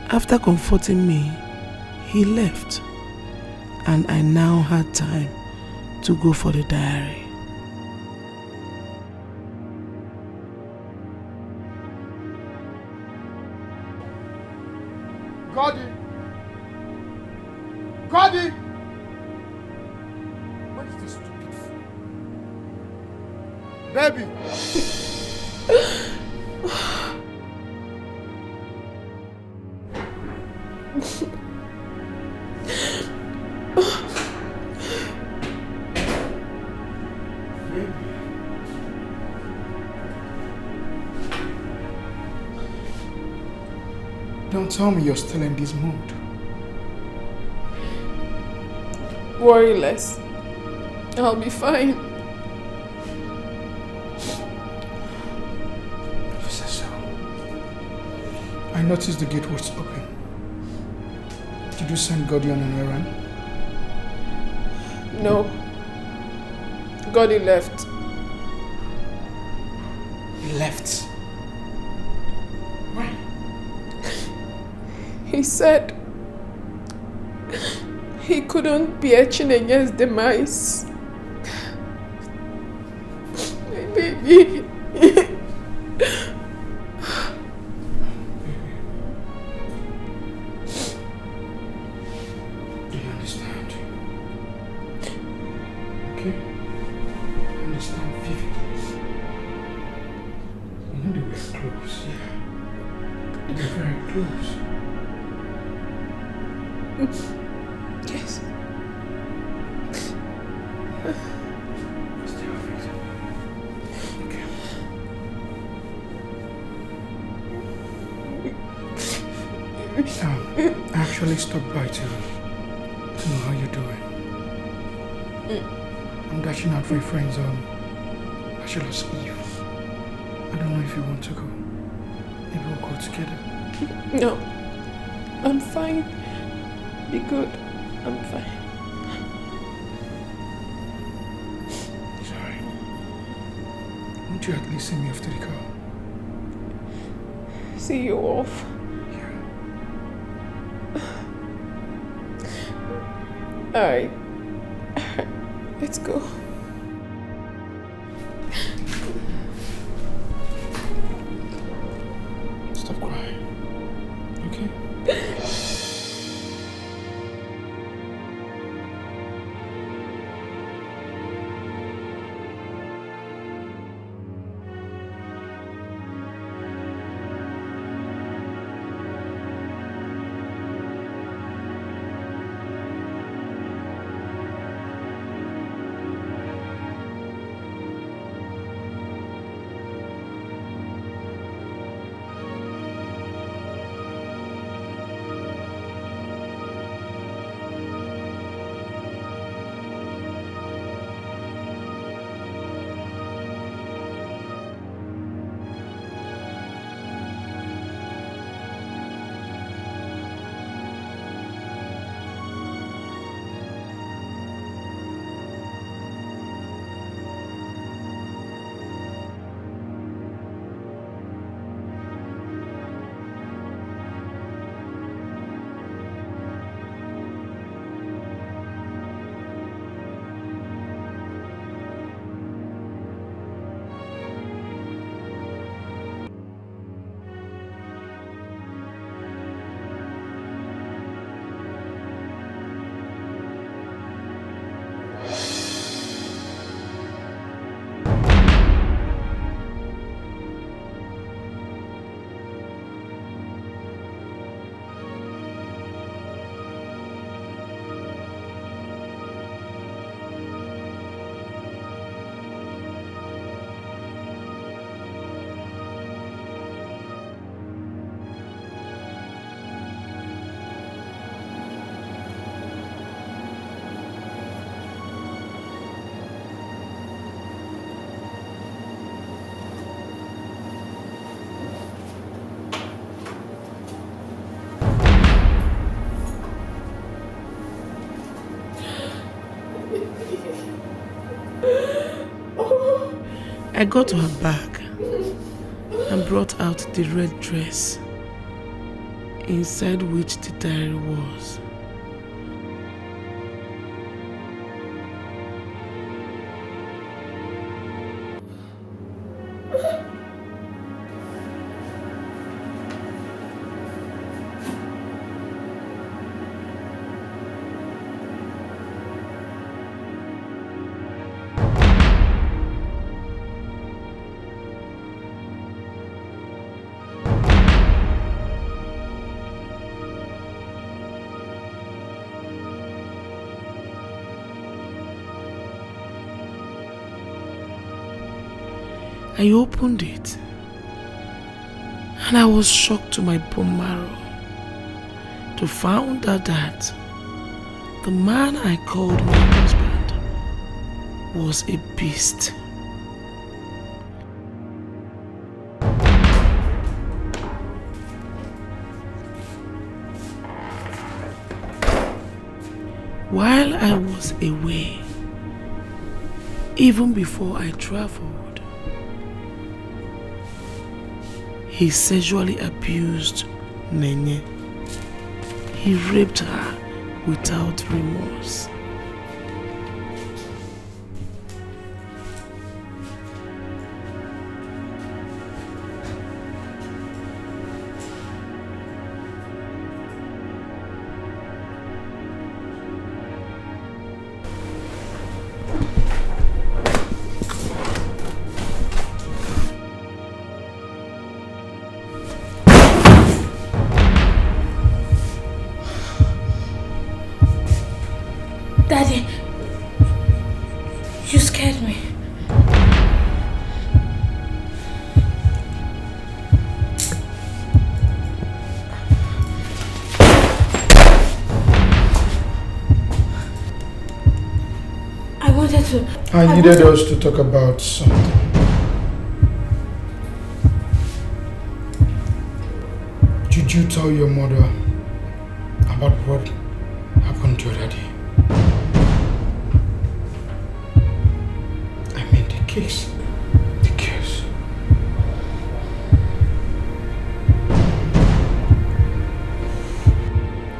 After comforting me, he left and I now had time to go for the diary. Goddy! What is this stupid fool? Baby! Don't tell me you're still in this mood. Worry less. I'll be fine. Officer Sal, I noticed the gate was open. Did you send Goddy on an errand? No. Goddy left. He left? Why? He said he couldn't bear Chinenye's demise. My baby. Do you understand? Okay? I understand vividly. You know they were close, yeah. They were very close. Yes. Okay. I actually stopped by to know how you're doing. I'm dashing out for a friend's bachelor's eve. I don't know if you want to go. Maybe we'll go together. No. I'm fine. Be good. I'm fine. Sorry. Won't you at least send me off to the car? See you off. Alright. Let's go. Stop crying. Okay? I got to her bag and brought out the red dress, inside which the diary was. I opened it and I was shocked to my bone marrow to find out that the man I called my husband was a beast. While I was away, even before I traveled, he sexually abused Nene. He raped her without remorse. Daddy, you scared me. I needed us to talk about something. Did you tell your mother about what happened to your daddy? I mean the case. The case.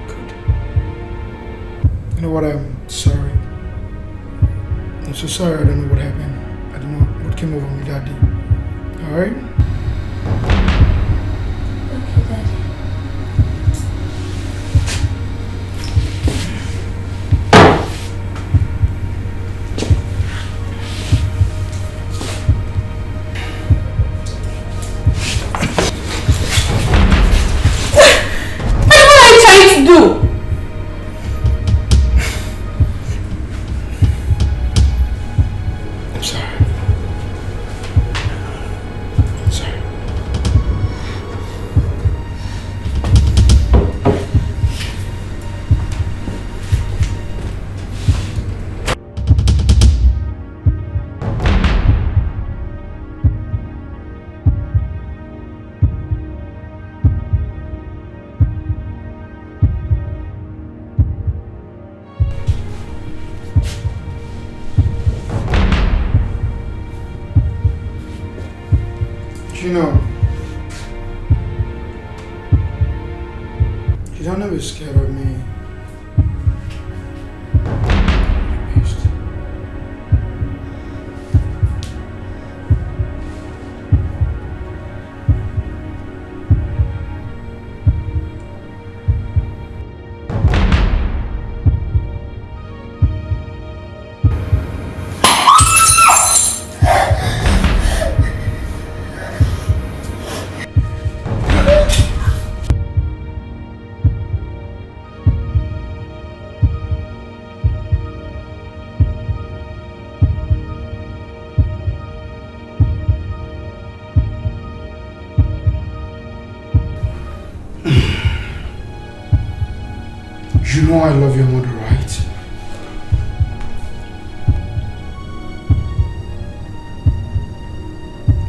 Good. You know what, I'm sorry. I'm so sorry, I don't know what happened. I don't know what came over me that day. Alright? Okay, Daddy. What are you trying to do? You know, you don't ever be scared of me. You know I love your mother, right?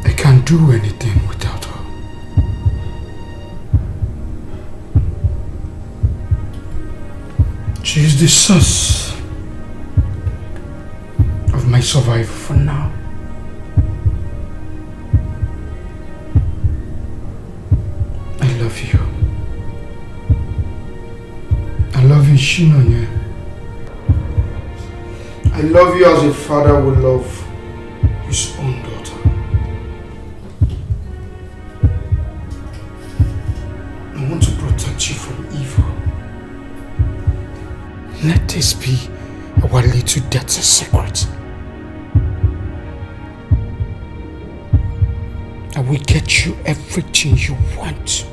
I can't do anything without her. She is the source of my survival for now. love you. I love you, Shinonye. I love you as a father would love his own daughter. I want to protect you from evil. Let this be our little dirty secret. I will get you everything you want.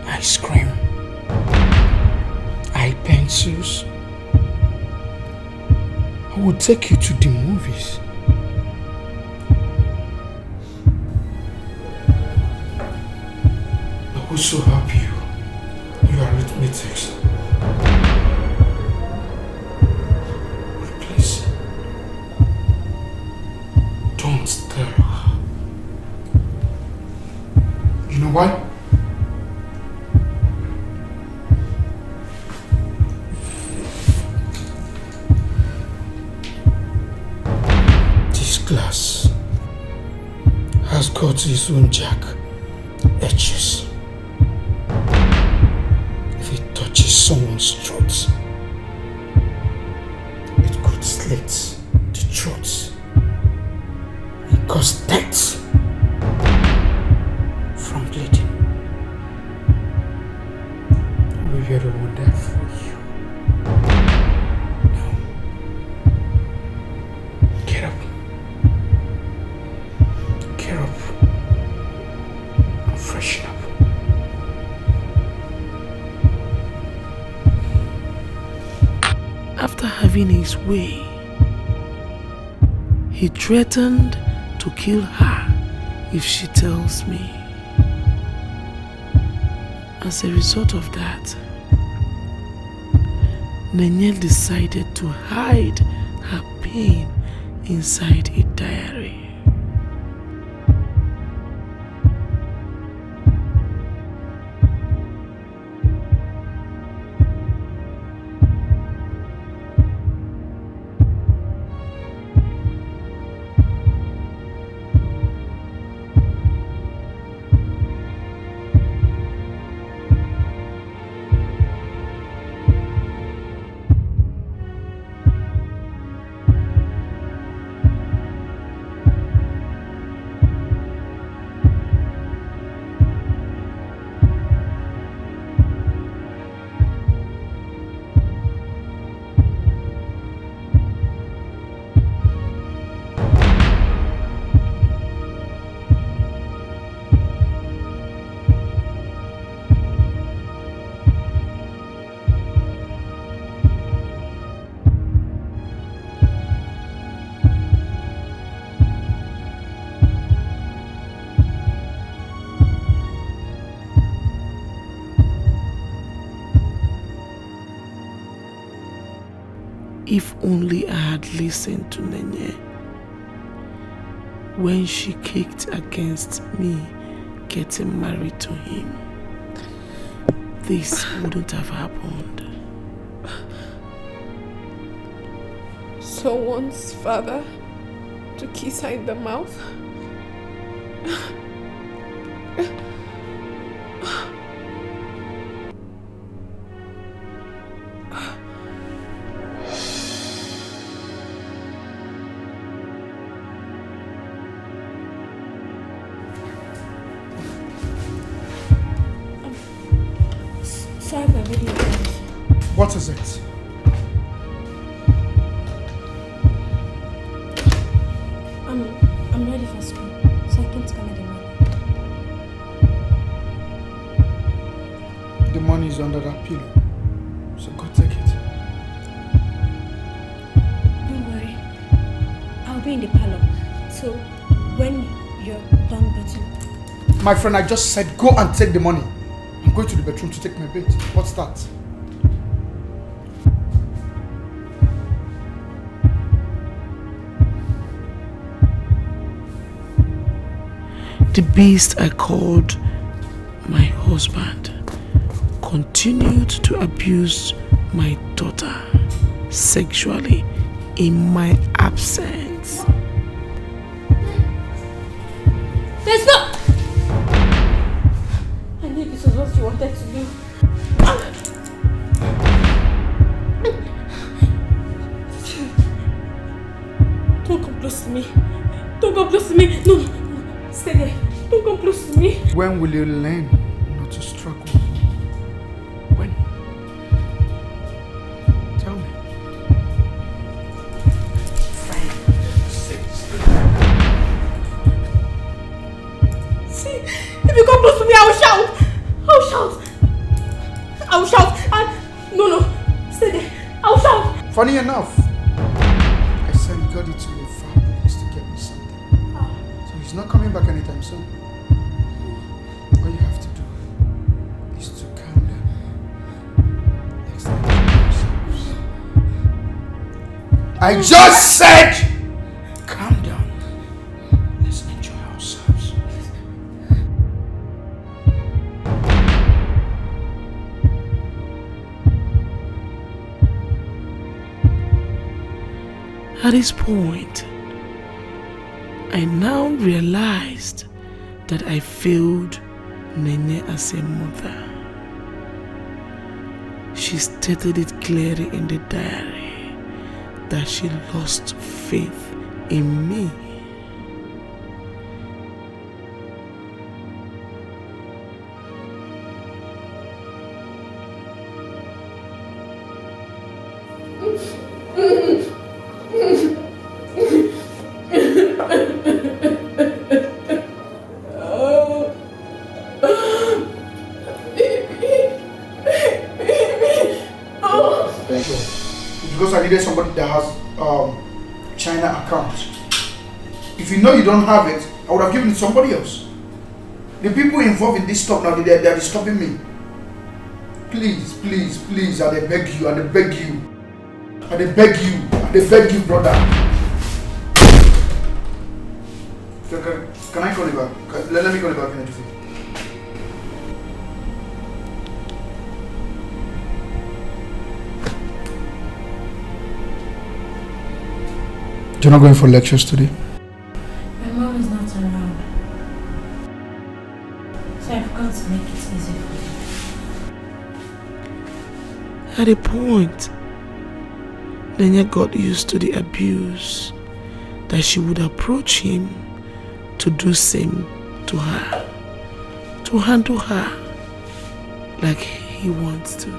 Ice cream, eye pencils. I will take you to the movies. I will also help you. Your arithmetics. But please, don't tell her. You know why? This glass has got its own jack edges. If it touches someone's throat, it could slit the throat and cause death from bleeding. We are the one there for you. Now, get up. Get up and freshen up. After having his way, he threatened to kill her if she tells me. As a result of that, Nenye decided to hide her pain inside a diary. If only I had listened to Nenye when she kicked against me getting married to him, this wouldn't have happened. Someone's father to kiss her in the mouth? Sorry for video. What is it? I'm ready for school, so I came to collect the money. The money is under that pillow, so go take it. Don't worry, I'll be in the parlor. So when you're done bathing. My friend, I just said go and take the money. I'm going to the bedroom to take my bath. What's that? The beast I called my husband continued to abuse my daughter sexually in my absence. There's no... When will you learn not to struggle? When? Tell me. See, if you come close to me, I will shout. I will shout. I will shout. No, stay there. I will shout. Funny enough, I sent Gotti to a far place to get me something. So he's not coming back anytime soon. All you have to do is to calm down. Next time, enjoy yourselves. I just said, calm down. Let's enjoy ourselves. At this point, I now realized that I failed Nene as a mother. She stated it clearly in the diary that she lost faith in me. Because I needed somebody that has China account. If you know you don't have it, I would have given it to somebody else. The people involved in this stuff now, they are disturbing me. Please, please, please, I beg you, I beg you. I beg you, I beg you, brother. Can I call you back? Let me call you back in a few. You're not going for lectures today? My mom is not around. So I've got to make it easy for you. At a point, Nene got used to the abuse that she would approach him to do same to her, to handle her like he wants to.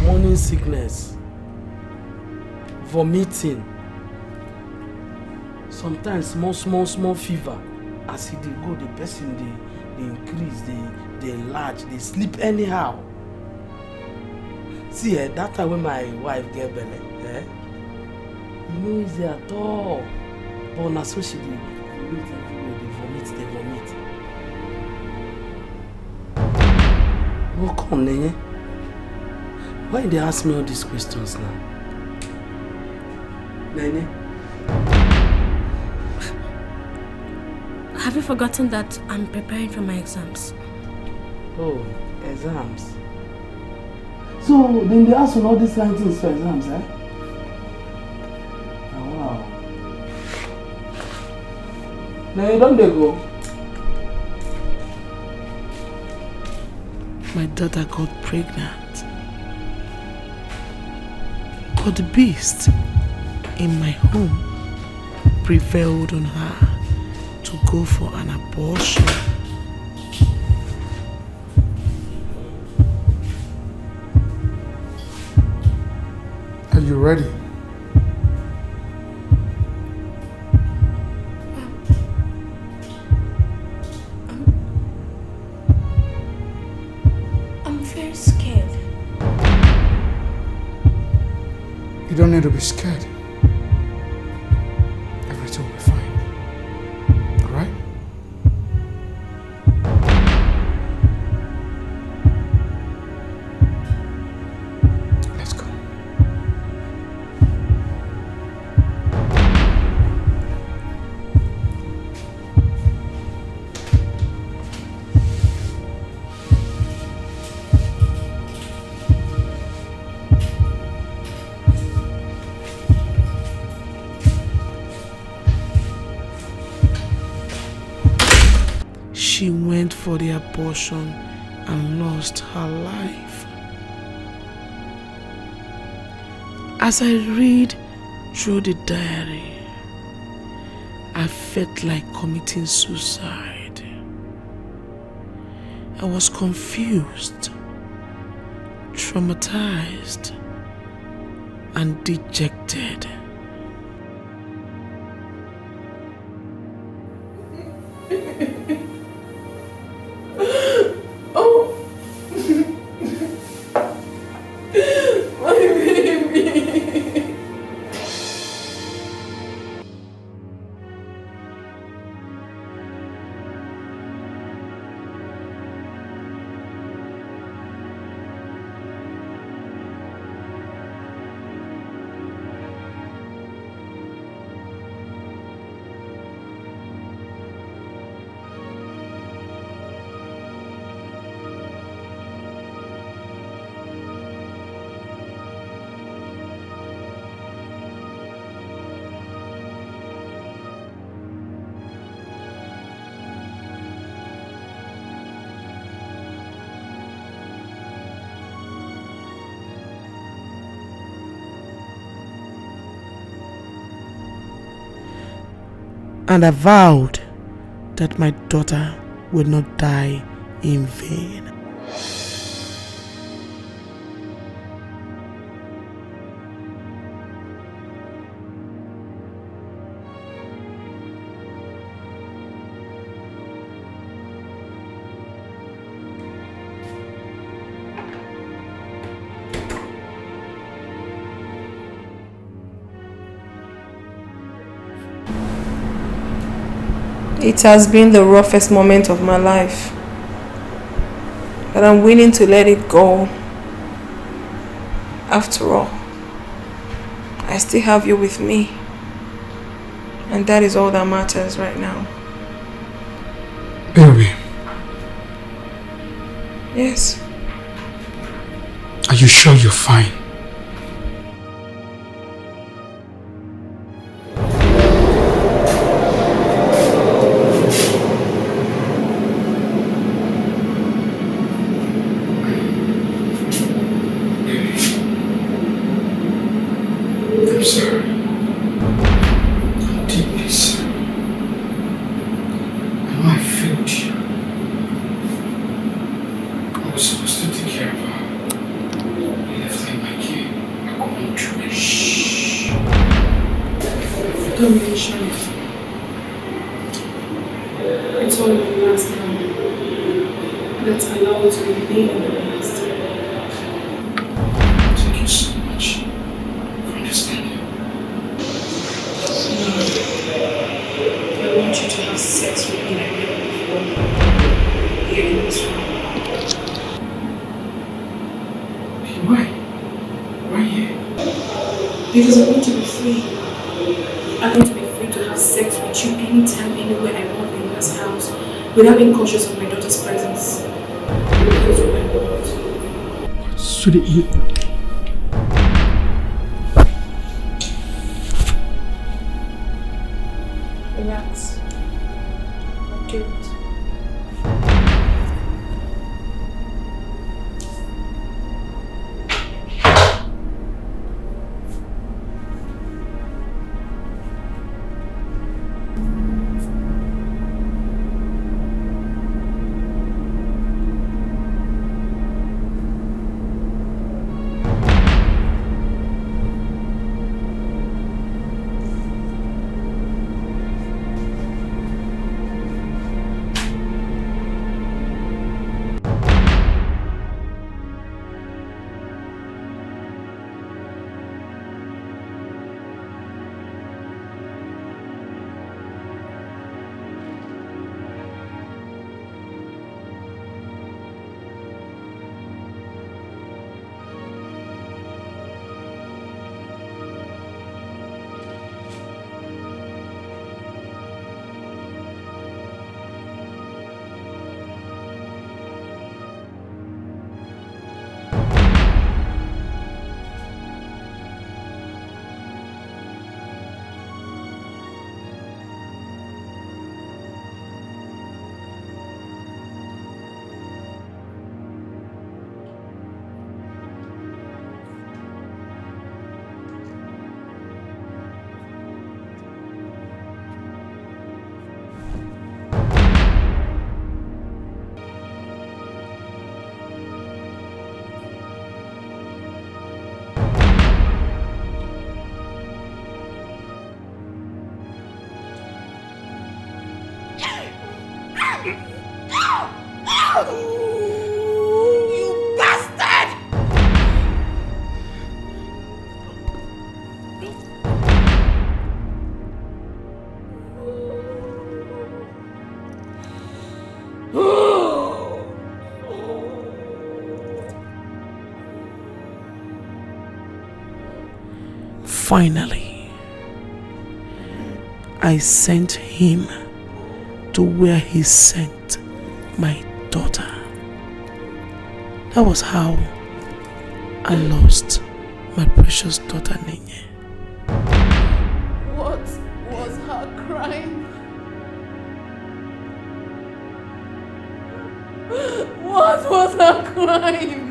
Morning sickness, vomiting, sometimes small fever. As he dey go, the person they increase, they enlarge, they sleep anyhow. See, that time when my wife get belle, you know easy at all. But na so she dey vomit everywhere, they vomit. Oh, come, Nene. Why they ask me all these questions now? Nene? Have you forgotten that I'm preparing for my exams? Oh, exams. So, then they ask you all these kind of things for exams, eh? Oh, wow. Now, don't they go? My daughter got pregnant. But the beast in my home prevailed on her to go for an abortion. Are you ready? I'm very scared. You don't need to be scared. Everything will be fine. Alright? Let's go. She went for the abortion and lost her life. As I read through the diary, I felt like committing suicide. I was confused, traumatized, and dejected. Oh, my baby. And I vowed that my daughter would not die in vain. It has been the roughest moment of my life, but I'm willing to let it go. After all, I still have you with me, and that is all that matters right now. Baby. Yes. Are you sure you're fine? I'm sorry. I'm deeply sorry. I know I failed you. I was supposed to take care of her. I left her in my care. I couldn't do it. Shh. Don't mention it. It's all in the past now. Let's allow it to remain in the past. Thank you so much for understanding. I want you to have sex with me like never before. Here in this room. Why? Why here? Because I want to be free. I want to be free to have sex with you anytime, anywhere I want in this house, without being conscious of my daughter's presence. Because what I want. So relax. I'll do it. You bastard! Finally, I sent him to where he sent my daughter. That was how I lost my precious daughter Nenye. What was her crime? What was her crime?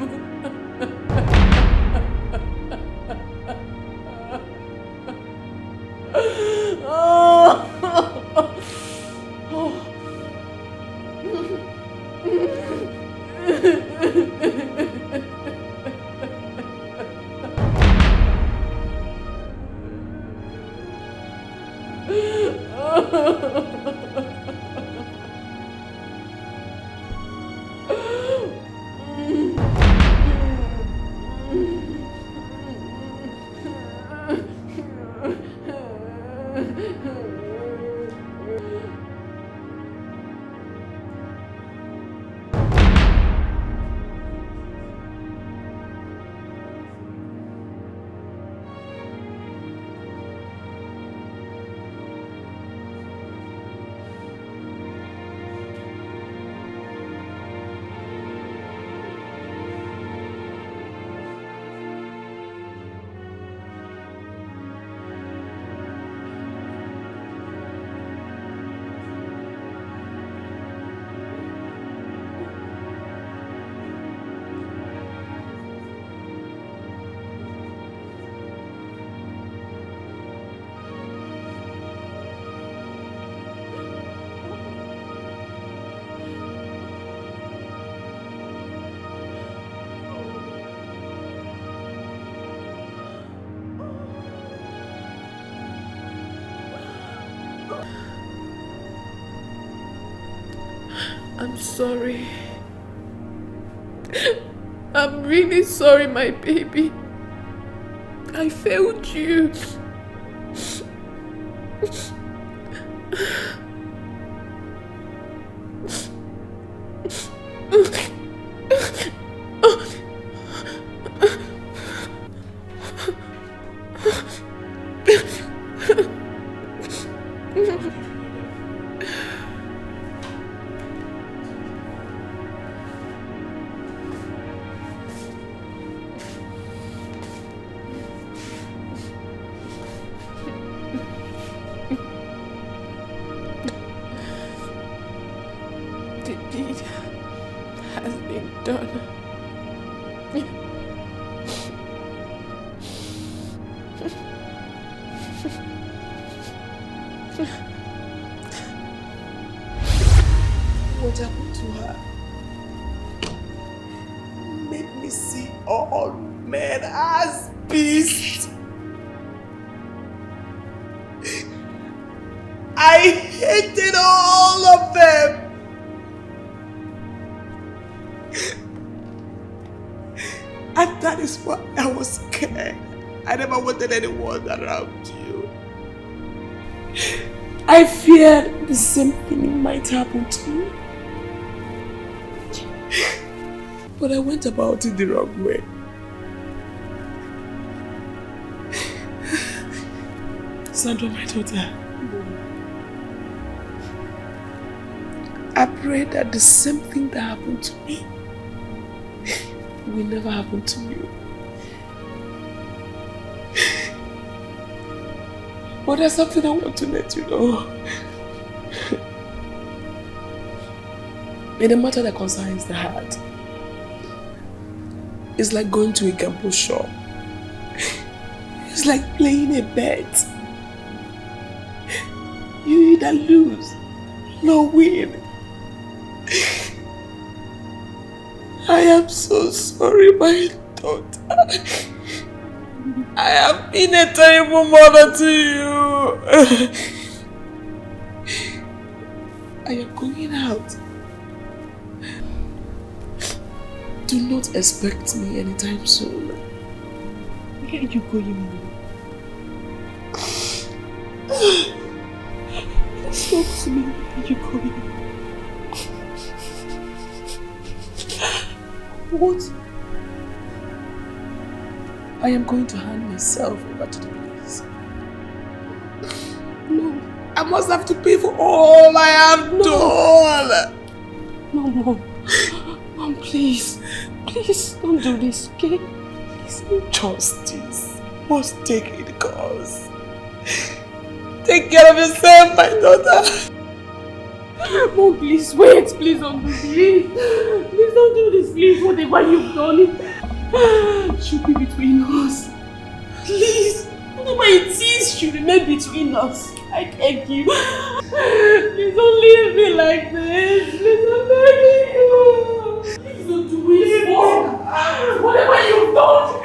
I'm sorry. I'm really sorry, my baby. I failed you. What happened to her? Made me see all men as beasts. I hated all of them. And that is why I was scared. I never wanted anyone around you. I feared the same thing might happen to you. But I went about it the wrong way. Sandra, my daughter, I pray that the same thing that happened to me will never happen to you. But there's something I want to let you know. In a matter that concerns the heart, it's like going to a gamble shop. It's like playing a bet. You either lose or win. I am so sorry, my daughter. I have been a terrible mother to you. I am going out. Do not expect me anytime soon. Where are you going, Mom? Talk to me. Where are you going? What? I am going to hand myself over to the police. No. I must have to pay for all I have done. No, Mom. Mom, please. Please, don't do this, okay? Please. Justice must take its course. Take care of yourself, my daughter. Mom, please, wait. Please don't do this. Please don't do this, please. Whatever you've done, it should be between us. Please. Whatever it is should remain between us. I beg you. Please don't leave me like this. Please, I'm begging you. Please don't do it, Mom. Whatever you've done,